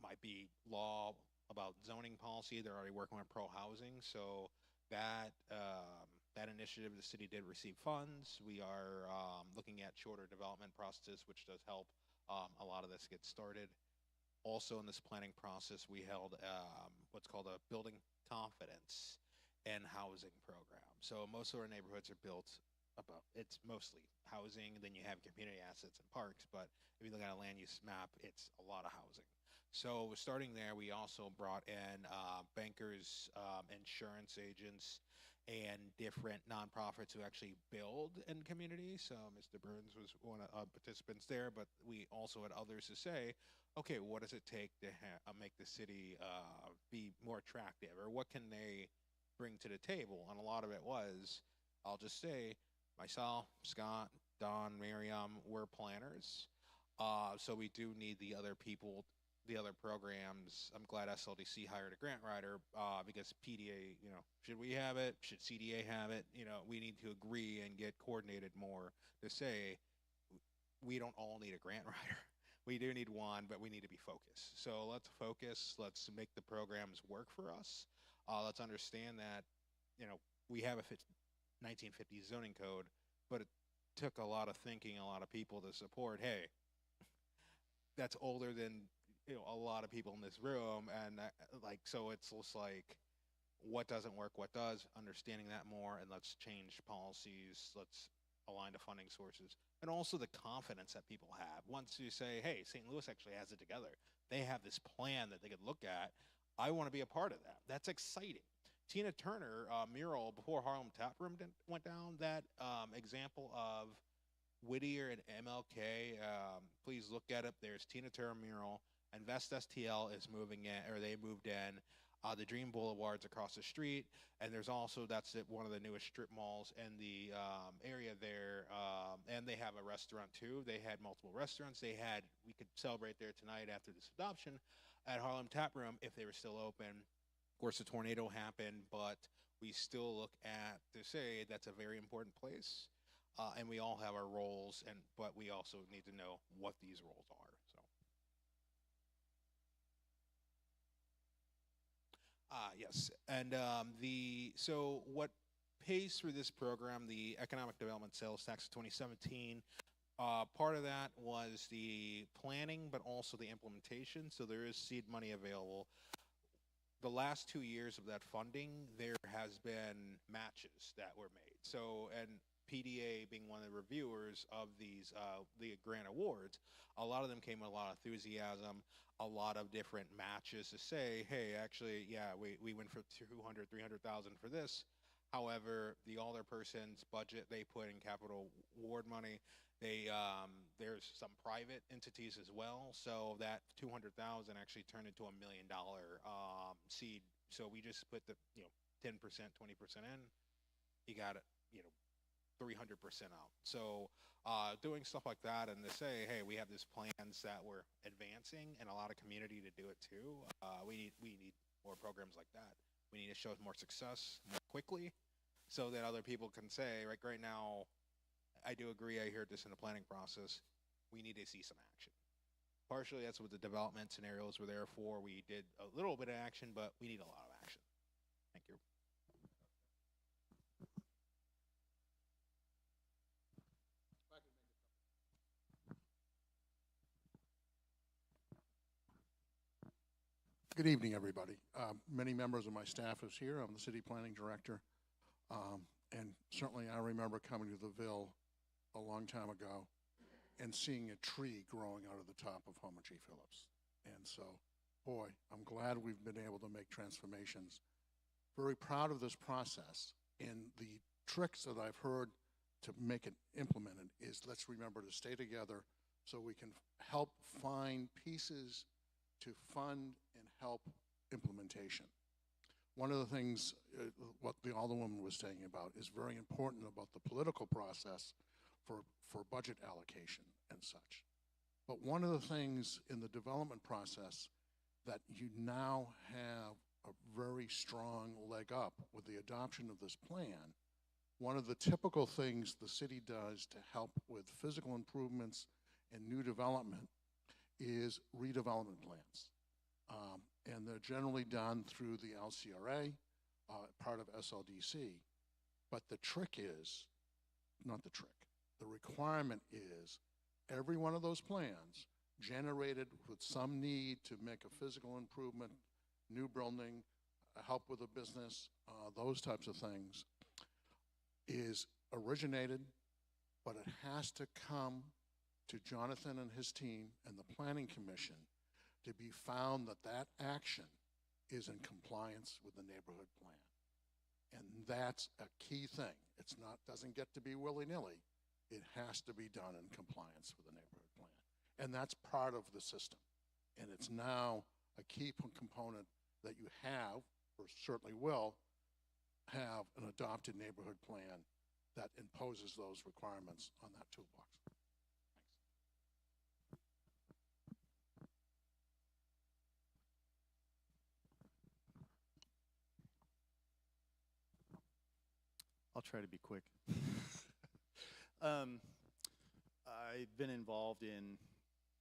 [SPEAKER 1] might be law about zoning policy. They're already working on pro-housing. So that initiative, the city did receive funds. We are looking at shorter development process, which does help a lot of this get started. Also in this planning process, we held what's called a building confidence and housing program. So most of our neighborhoods are built it's mostly housing, then you have community assets and parks, but if you look at a land use map, it's a lot of housing. So starting there, we also brought in bankers, insurance agents, and different nonprofits who actually build in communities. So Mr. Burns was one of participants there, but we also had others to say, okay, what does it take to make the city be more attractive, or what can they bring to the table? And a lot of it was, I'll just say, myself, Scott, Don, Miriam, we're planners. So we do need the other people, the other programs. I'm glad SLDC hired a grant writer because PDA, should we have it? Should CDA have it? We need to agree and get coordinated more to say we don't all need a grant writer. We do need one, but we need to be focused. So let's focus. Let's make the programs work for us. Let's understand that, we have a 1950s zoning code, but it took a lot of thinking, a lot of people to support, hey, that's older than a lot of people in this room, and so it's just like, what doesn't work, what does, understanding that more, and let's change policies, let's align to funding sources, and also the confidence that people have. Once you say, hey, St. Louis actually has it together, they have this plan that they could look at, I want to be a part of that. That's exciting. Tina Turner mural before Harlem Tap Room went down, that example of Whittier and MLK, please look at it. There's Tina Turner mural. Invest STL is moving in, or they moved in. The Dream Boulevard's across the street, and there's also, that's at one of the newest strip malls in the area there, and they have a restaurant too. They had multiple restaurants. We could celebrate there tonight after this adoption at Harlem Tap Room if they were still open. Of course, the tornado happened, but we still look at to say that's a very important place, and we all have our roles, but we also need to know what these roles are. Yes, and so what pays for this program, the Economic Development Sales Tax of 2017, part of that was the planning, but also the implementation. So there is seed money available. The last 2 years of that funding, there has been matches that were made. So, and PDA being one of the reviewers of these, the grant awards, a lot of them came with a lot of enthusiasm, a lot of different matches to say, hey, actually, yeah, we went for 200, 300,000 for this. However, the alderperson's budget they put in capital award money, there's some private entities as well. So that 200,000 actually turned into $1 million seed. So we just put the 10%, 20% in. You got it, 300% out. So doing stuff like that, and to say, hey, we have these plans that we're advancing, and a lot of community to do it too. We need more programs like that. We need to show more success more quickly, so that other people can say, right now, I do agree. I heard this in the planning process. We need to see some action. Partially, that's what the development scenarios were there for. We did a little bit of action, but we need a lot of action. Thank you.
[SPEAKER 19] Good evening, everybody. Many members of my staff is here. I'm the city planning director. And certainly I remember coming to the Ville a long time ago and seeing a tree growing out of the top of Homer G. Phillips. And so, boy, I'm glad we've been able to make transformations. Very proud of this process. And the tricks that I've heard to make it implemented is let's remember to stay together so we can help find pieces to fund and help implementation. One of the things, what the Alderwoman was saying about is very important about the political process for budget allocation and such. But one of the things in the development process that you now have a very strong leg up with the adoption of this plan, one of the typical things the city does to help with physical improvements and new development is redevelopment plans. And they're generally done through the LCRA, part of SLDC. But the trick is, not the trick, the requirement is every one of those plans generated with some need to make a physical improvement, new building, help with a business, those types of things, is originated, but it has to come to Jonathan and his team and the Planning Commission to be found that that action is in compliance with the neighborhood plan. And that's a key thing. It's not, doesn't get to be willy-nilly. It has to be done in compliance with the neighborhood plan. And that's part of the system. And it's now a key component that you have, or certainly will, have an adopted neighborhood plan that imposes those requirements on that toolbox.
[SPEAKER 20] I'll try to be quick. I've been involved in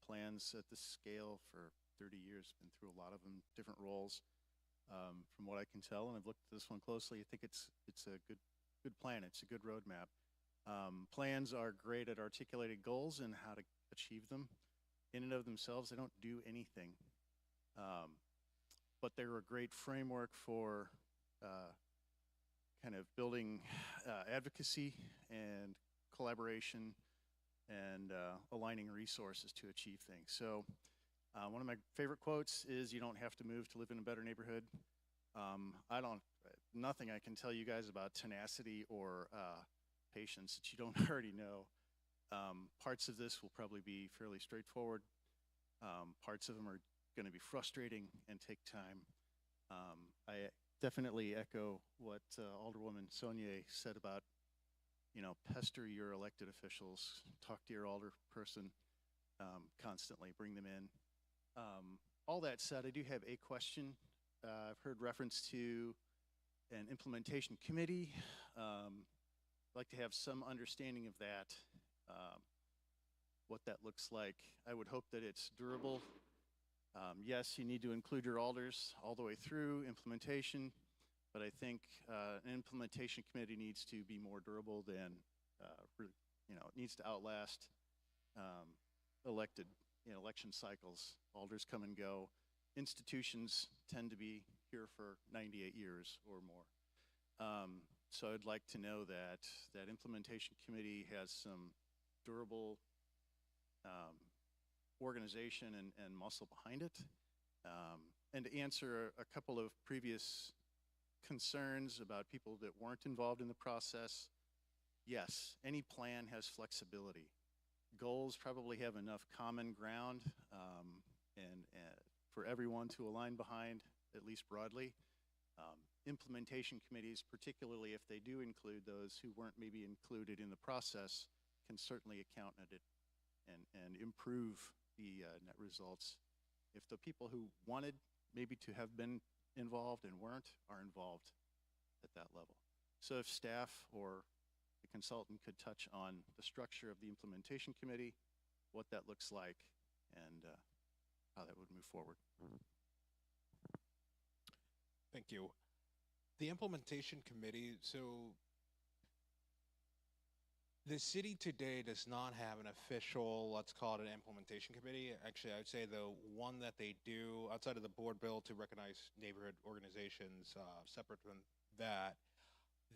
[SPEAKER 20] plans at this scale for 30 years, been through a lot of them, different roles. From what I can tell, and I've looked at this one closely, I think it's a good plan. It's a good roadmap. Plans are great at articulating goals and how to achieve them. In and of themselves, they don't do anything. But they're a great framework for kind of building advocacy and collaboration and aligning resources to achieve things. So one of my favorite quotes is, "You don't have to move to live in a better neighborhood." Nothing I can tell you guys about tenacity or patience that you don't already know. Parts of this will probably be fairly straightforward. Parts of them are going to be frustrating and take time. I definitely echo what Alderwoman Saunier said about, pester your elected officials, talk to your alder person constantly, bring them in. All that said, I do have a question. I've heard reference to an implementation committee. I'd like to have some understanding of that, what that looks like. I would hope that it's durable. Yes, you need to include your alders all the way through implementation, but I think an implementation committee needs to be more durable than, it needs to outlast elected, election cycles. Alders come and go. Institutions tend to be here for 98 years or more. So I'd like to know that that implementation committee has some durable organization and muscle behind it. And to answer a couple of previous concerns about people that weren't involved in the process, yes, any plan has flexibility. Goals probably have enough common ground and for everyone to align behind, at least broadly. Implementation committees, particularly if they do include those who weren't maybe included in the process, can certainly account at it and improve the net results. If the people who wanted maybe to have been involved and weren't are involved at that level. So if staff or the consultant could touch on the structure of the implementation committee, what that looks like, and how that would move forward.
[SPEAKER 1] Thank you. The implementation committee, so the city today does not have an official, let's call it an implementation committee. Actually, I would say the one that they do outside of the board bill to recognize neighborhood organizations, separate from that,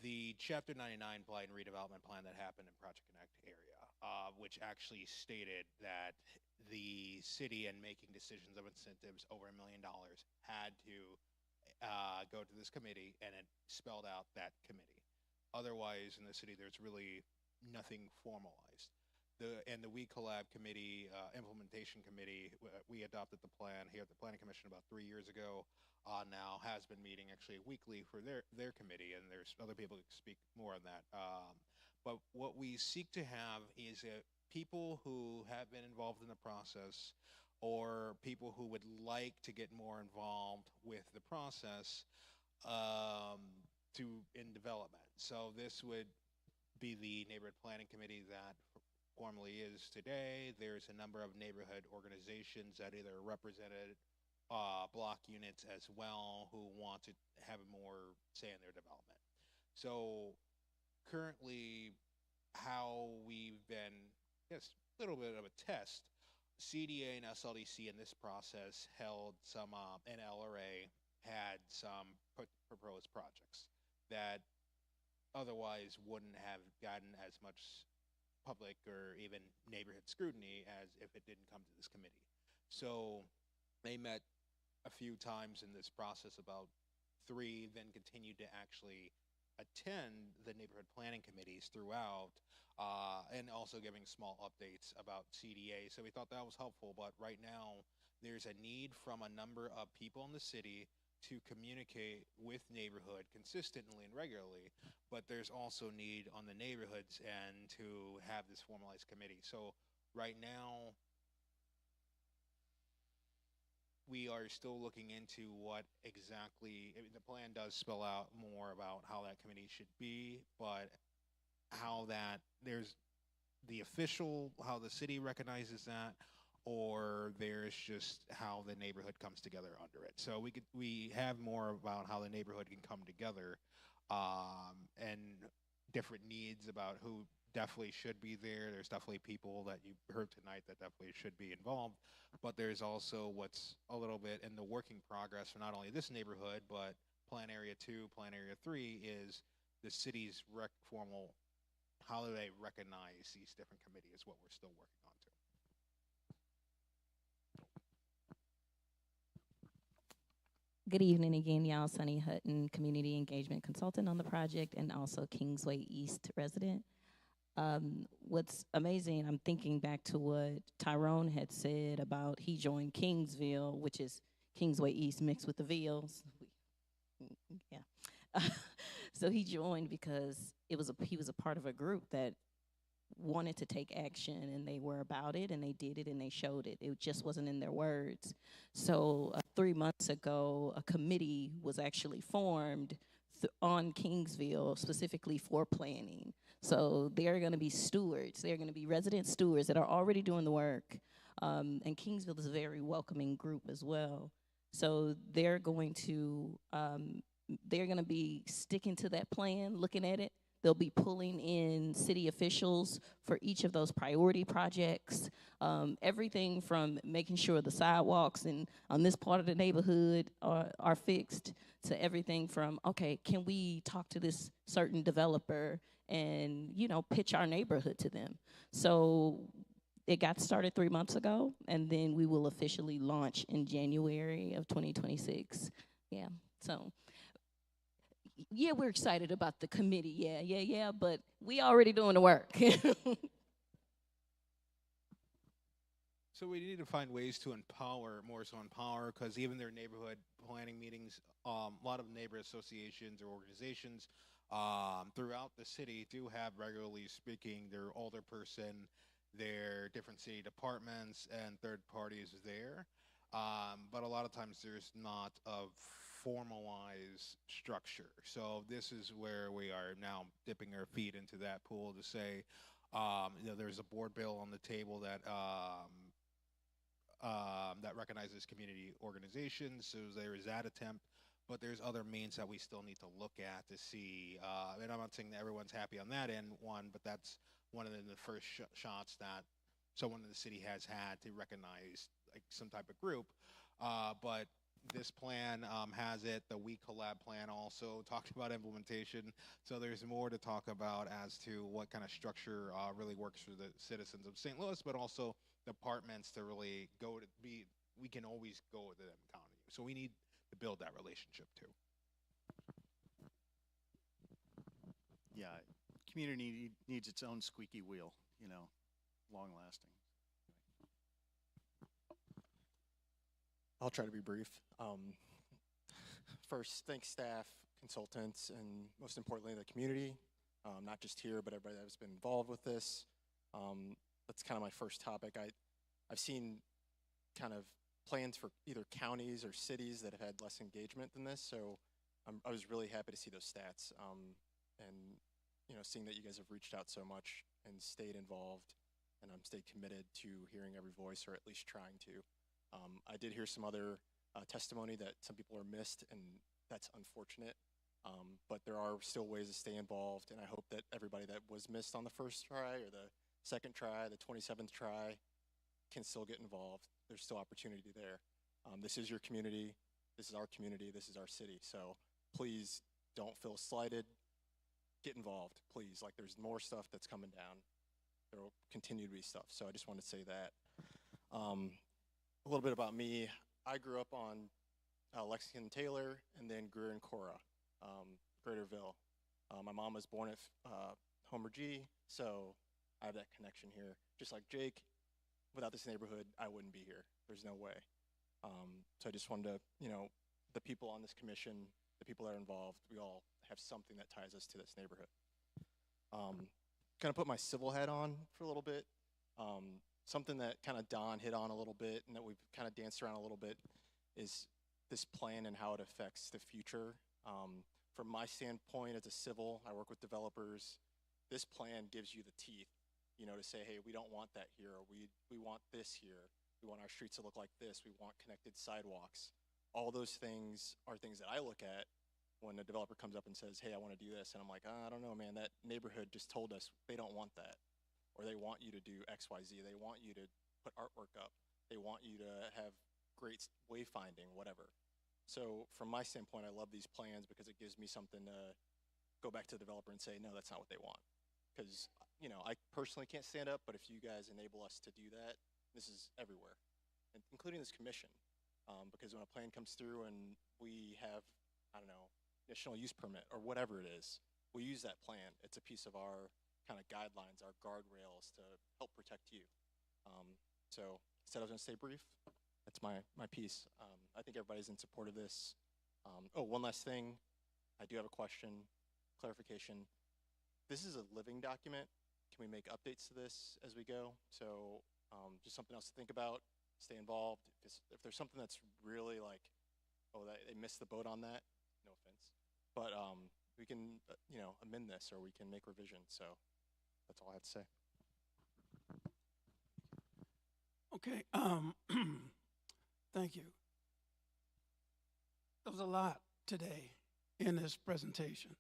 [SPEAKER 1] the Chapter 99 Blight and Redevelopment Plan that happened in Project Connect area, which actually stated that the city, in making decisions of incentives over $1 million, had to go to this committee, and it spelled out that committee. Otherwise, in the city, there's really nothing formalized. The We Collab committee, implementation committee, we adopted the plan here at the Planning Commission about 3 years ago. Now has been meeting actually weekly for their committee, and there's other people who can speak more on that. But what we seek to have is people who have been involved in the process, or people who would like to get more involved with the process in development. So this would be the neighborhood planning committee that formally is today. There's a number of neighborhood organizations that either represented block units as well, who want to have more say in their development. So currently, how we've been, a little bit of a test, CDA and SLDC in this process held some, and LRA had some proposed projects that otherwise wouldn't have gotten as much public or even neighborhood scrutiny as if it didn't come to this committee. So they met a few times in this process, about 3, then continued to actually attend the neighborhood planning committees throughout, and also giving small updates about CDA. So we thought that was helpful, but right now there's a need from a number of people in the city to communicate with neighborhood consistently and regularly, but there's also need on the neighborhoods and to have this formalized committee. So right now, we are still looking into what exactly, the plan does spell out more about how that committee should be, but how that, there's the official, how the city recognizes that, or there's just how the neighborhood comes together under it. So we have more about how the neighborhood can come together, and different needs about who definitely should be there. There's definitely people that you heard tonight that definitely should be involved, but there's also what's a little bit in the working progress for not only this neighborhood, but Plan Area 2, Plan Area 3 is the city's formal, how do they recognize these different committees, what we're still working on too.
[SPEAKER 8] Good evening again, y'all. Sunny Hutton, Community Engagement Consultant on the project, and also Kingsway East resident. What's amazing, I'm thinking back to what Tyrone had said about he joined Kingsville, which is Kingsway East mixed with the Villes. Yeah. So he joined because he was a part of a group that wanted to take action, and they were about it, and they did it, and they showed it. It just wasn't in their words. So 3 months ago, a committee was actually formed on Kingsville specifically for planning. So they're going to be stewards. They're going to be resident stewards that are already doing the work. And Kingsville is a very welcoming group as well. So they're going to be sticking to that plan, looking at it. They'll be pulling in city officials for each of those priority projects. Everything from making sure the sidewalks on this part of the neighborhood are fixed, to everything from, okay, can we talk to this certain developer and, pitch our neighborhood to them. So it got started 3 months ago, and then we will officially launch in January of 2026. Yeah, so. Yeah, we're excited about the committee. Yeah, but we already doing the work.
[SPEAKER 1] So we need to find ways to empower, because even their neighborhood planning meetings, a lot of neighborhood associations or organizations throughout the city do have, regularly speaking, their older person, their different city departments, and third parties there. But a lot of times there's not a formalized structure. So this is where we are now dipping our feet into that pool to say, there's a board bill on the table that that recognizes community organizations. So there is that attempt, but there's other means that we still need to look at to see. And I'm not saying that everyone's happy on that end, but that's one of the first shots that someone in the city has had to recognize like some type of group. But this plan has it. The We Collab plan also talked about implementation. So there's more to talk about as to what kind of structure really works for the citizens of St. Louis, but also departments to really go to be. We can always go to them counting. So we need to build that relationship too.
[SPEAKER 20] Yeah, community needs its own squeaky wheel, long lasting.
[SPEAKER 21] I'll try to be brief. First, thanks staff, consultants, and most importantly, the community, not just here, but everybody that's been involved with this. That's kind of my first topic. I've seen kind of plans for either counties or cities that have had less engagement than this, so I was really happy to see those stats. And seeing that you guys have reached out so much and stayed involved, and stayed committed to hearing every voice, or at least trying to. I did hear some other testimony that some people are missed, and that's unfortunate. But there are still ways to stay involved, and I hope that everybody that was missed on the first try or the second try, the 27th try, can still get involved. There's still opportunity there. This is your community. This is our community. This is our city. So please don't feel slighted. Get involved, please. Like, there's more stuff that's coming down. There will continue to be stuff. So I just wanted to say that. A little bit about me. I grew up on Lexington Taylor and then grew in Cora, Greaterville. My mom was born at Homer G, so I have that connection here. Just like Jake, without this neighborhood, I wouldn't be here. There's no way. So I just wanted to, the people on this commission, the people that are involved, we all have something that ties us to this neighborhood. Kind of put my civil hat on for a little bit. Something that kind of Don hit on a little bit and that we've kind of danced around a little bit is this plan and how it affects the future. From my standpoint as a civil, I work with developers. This plan gives you the teeth, to say, hey, we don't want that here. Or we want this here. We want our streets to look like this. We want connected sidewalks. All those things are things that I look at when a developer comes up and says, hey, I want to do this. And I'm like, I don't know, man, that neighborhood just told us they don't want that. Or they want you to do X, Y, Z. They want you to put artwork up. They want you to have great wayfinding, whatever. So from my standpoint, I love these plans because it gives me something to go back to the developer and say, no, that's not what they want. Because, I personally can't stand up, but if you guys enable us to do that, this is everywhere, including this commission. Because when a plan comes through and we have, conditional use permit or whatever it is, we use that plan. It's a piece of our kind of guidelines, our guardrails to help protect you. So I said I was going to stay brief. That's my piece. I think everybody's in support of this. One last thing. I do have a question, clarification. This is a living document. Can we make updates to this as we go? So just something else to think about. Stay involved. If there's something that's really like, they missed the boat on that, no offense. But we can, amend this or we can make revisions. So that's all I have to say.
[SPEAKER 22] Okay. Thank you. There was a lot today in this presentation.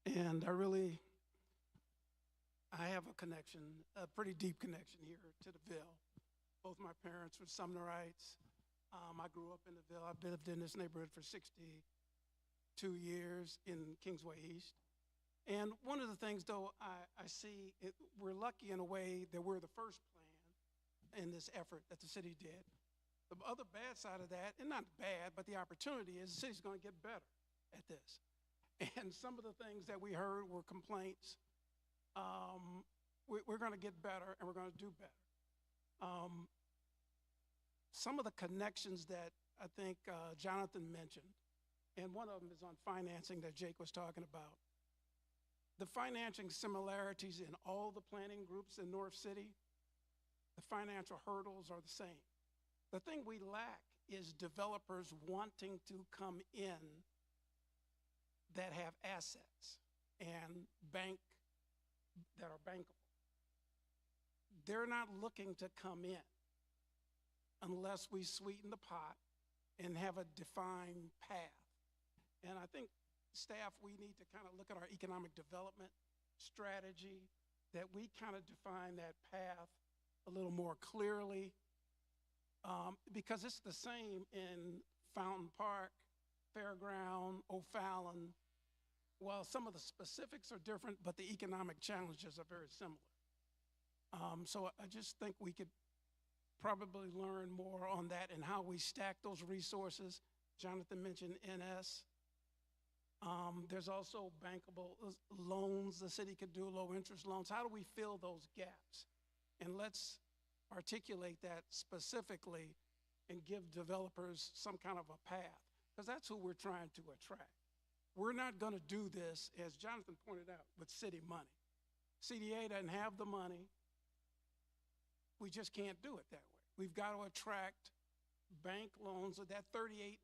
[SPEAKER 22] And I have a connection, a pretty deep connection here to the Ville. Both my parents were Sumnerites. I grew up in the Ville. I've lived in this neighborhood for 62 years in Kingsway East. And one of the things, though, I see, we're lucky in a way that we're the first plan in this effort that the city did. The other bad side of that, and not bad, but the opportunity is the city's going to get better at this. And some of the things that we heard were complaints. We're going to get better, and we're going to do better. Some of the connections that I think Jonathan mentioned, and one of them is on financing that Jake was talking about. The financing similarities in all the planning groups in North City, the financial hurdles are the same. The thing we lack is developers wanting to come in that have assets and that are bankable. They're not looking to come in unless we sweeten the pot and have a defined path. And I think staff, we need to kind of look at our economic development strategy, that we kind of define that path a little more clearly, because it's the same in Fountain Park, Fairground, O'Fallon. Well, some of the specifics are different, but the economic challenges are very similar. So I just think we could probably learn more on that and how we stack those resources. Jonathan mentioned NS. There's also bankable loans the city could do, low interest loans. How do we fill those gaps? And let's articulate that specifically and give developers some kind of a path, because that's who we're trying to attract. We're not going to do this, as Jonathan pointed out, with city money. CDA doesn't have the money. We just can't do it that way. We've got to attract bank loans of that $38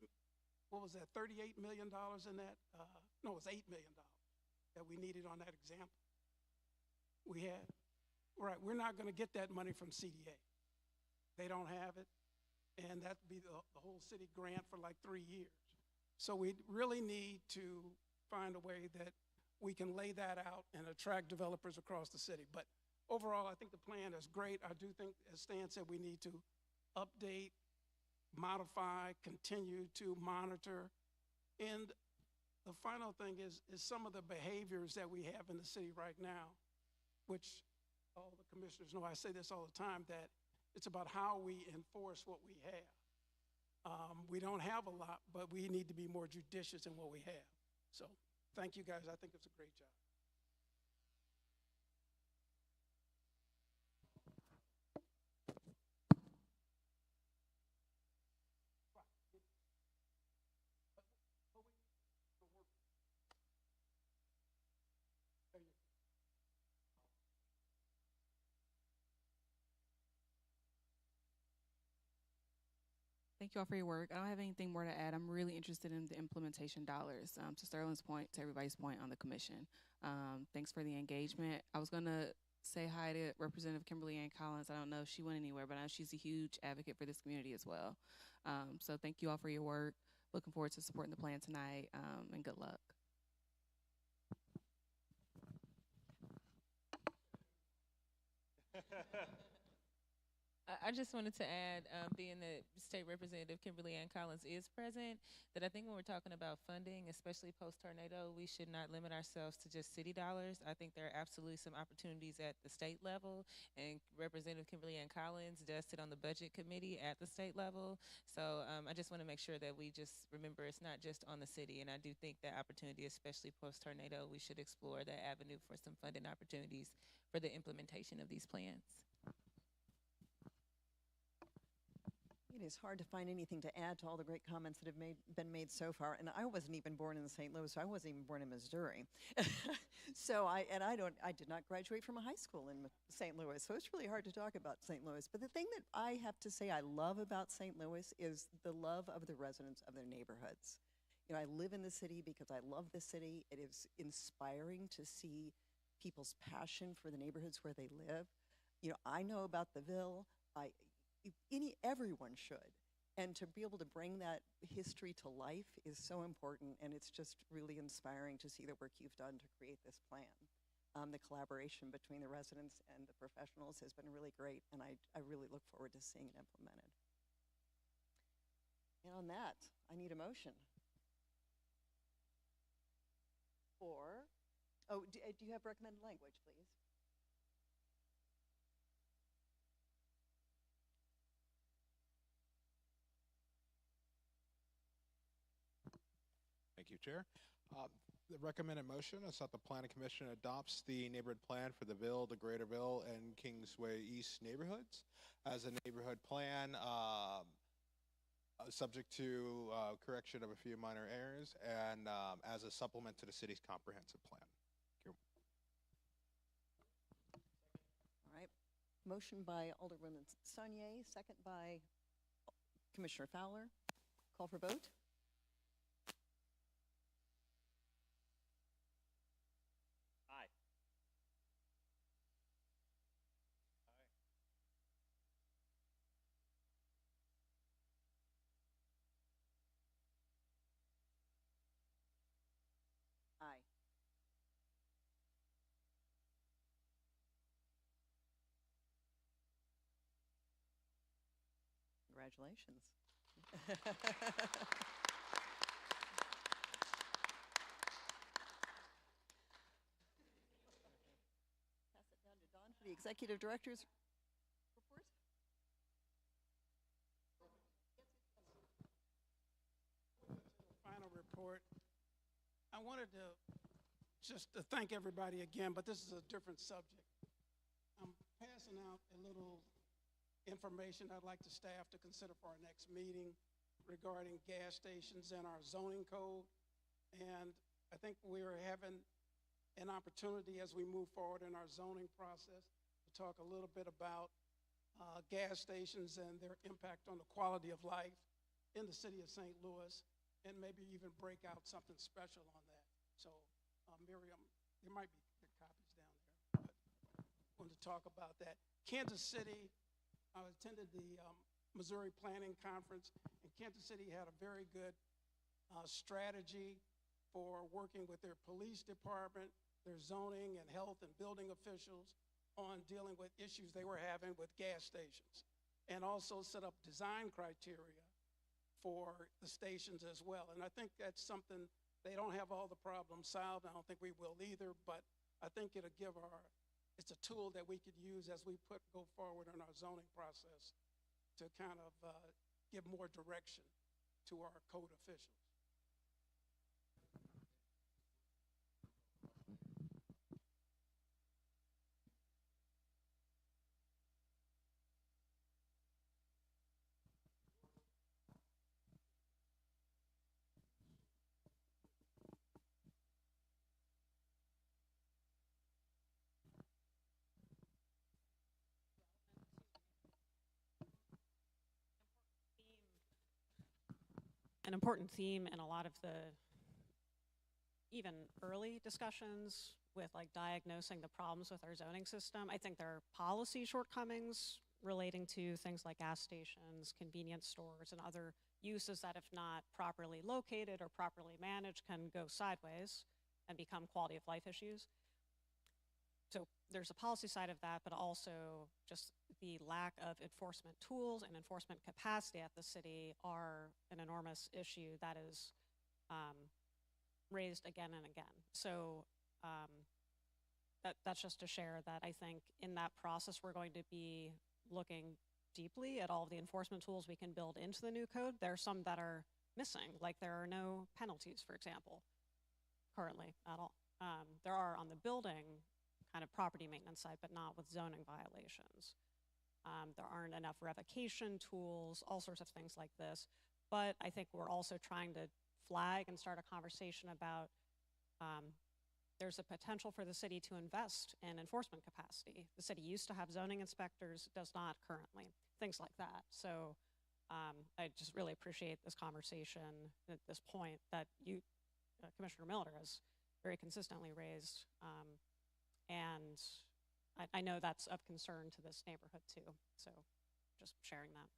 [SPEAKER 22] million in that? No, it was $8 million that we needed on that example. We're not going to get that money from CDA. They don't have it, and that'd be the whole city grant for like 3 years. So we really need to find a way that we can lay that out and attract developers across the city. But overall, I think the plan is great. I do think, as Stan said, we need to update, modify, continue to monitor. And the final thing is some of the behaviors that we have in the city right now, which all the commissioners know, I say this all the time, that it's about how we enforce what we have. We don't have a lot, but we need to be more judicious in what we have. So thank you, guys. I think it's a great job.
[SPEAKER 3] Thank you all for your work. I don't have anything more to add. I'm really interested in the implementation dollars. To Sterling's point, to everybody's point on the commission. Thanks for the engagement. I was going to say hi to Representative Kimberly Ann Collins. I don't know if she went anywhere, but I know she's a huge advocate for this community as well. So thank you all for your work. Looking forward to supporting the plan tonight, and good luck.
[SPEAKER 18] I just wanted to add, being that State Representative Kimberly Ann Collins is present, that I think when we're talking about funding, especially post-tornado, we should not limit ourselves to just city dollars. I think there are absolutely some opportunities at the state level, and Representative Kimberly Ann Collins does sit on the budget committee at the state level. So I just want to make sure that we just remember it's not just on the city, and I do think that opportunity, especially post-tornado, we should explore that avenue for some funding opportunities for the implementation of these plans.
[SPEAKER 11] It is hard to find anything to add to all the great comments that have been made so far. And I wasn't even born in St. Louis. I wasn't even born in Missouri. So I did not graduate from a high school in St. Louis. So it's really hard to talk about St. Louis. But the thing that I have to say I love about St. Louis is the love of the residents of their neighborhoods. You know, I live in the city because I love the city. It is inspiring to see people's passion for the neighborhoods where they live. You know, I know about the Ville. Everyone should. And to be able to bring that history to life is so important, and it's just really inspiring to see the work you've done to create this plan. The collaboration between the residents and the professionals has been really great, and I really look forward to seeing it implemented. And on that, I need a motion. Do you have recommended language, please?
[SPEAKER 1] Thank you, Chair. The recommended motion is that the Planning Commission adopts the neighborhood plan for the Ville, the Greater Ville, and Kingsway East neighborhoods as a neighborhood plan, subject to correction of a few minor errors, and as a supplement to the city's comprehensive plan. Thank you.
[SPEAKER 11] All right. Motion by Alderwoman Saunier, second by Commissioner Fowler. Call for vote. Aye. Congratulations. Pass it down to Don for the executive director's report.
[SPEAKER 22] Final report. I wanted to just to thank everybody again, but this is a different subject. I'm passing out a little information I'd like the staff to consider for our next meeting regarding gas stations and our zoning code. And I think we're having an opportunity as we move forward in our zoning process to talk a little bit about gas stations and their impact on the quality of life in the city of St. Louis, and maybe even break out something special on that. So, Miriam, there might be copies down there, but I wanted to talk about that. Kansas City, I attended the Missouri Planning Conference, and Kansas City had a very good strategy for working with their police department, their zoning and health and building officials on dealing with issues they were having with gas stations, and also set up design criteria for the stations as well. And I think that's something, they don't have all the problems solved. I don't think we will either, but I think it'll give it's a tool that we could use as we go forward in our zoning process to kind of give more direction to our code officials.
[SPEAKER 4] An important theme in a lot of the even early discussions with like diagnosing the problems with our zoning system. I think there are policy shortcomings relating to things like gas stations, convenience stores, and other uses that, if not properly located or properly managed, can go sideways and become quality of life issues. So there's a policy side of that, but also just the lack of enforcement tools and enforcement capacity at the city are an enormous issue that is raised again and again. So that's just to share that I think in that process we're going to be looking deeply at all of the enforcement tools we can build into the new code. There are some that are missing, like there are no penalties, for example, currently at all. There are on the building kind of property maintenance side, but not with zoning violations. There aren't enough revocation tools, all sorts of things like this. But I think we're also trying to flag and start a conversation about there's a potential for the city to invest in enforcement capacity. The city used to have zoning inspectors, does not currently, things like that. So I just really appreciate this conversation at this point that you, Commissioner Miller, has very consistently raised. And I know that's of concern to this neighborhood too. So just sharing that.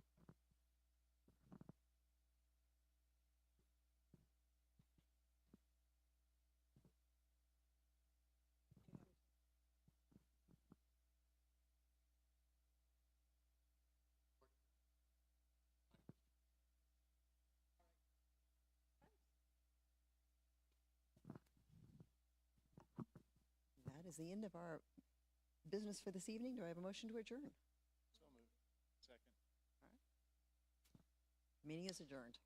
[SPEAKER 11] That is the end of our business for this evening. Do I have a motion to adjourn?
[SPEAKER 20] So moved. Second.
[SPEAKER 11] All right. Meeting is adjourned.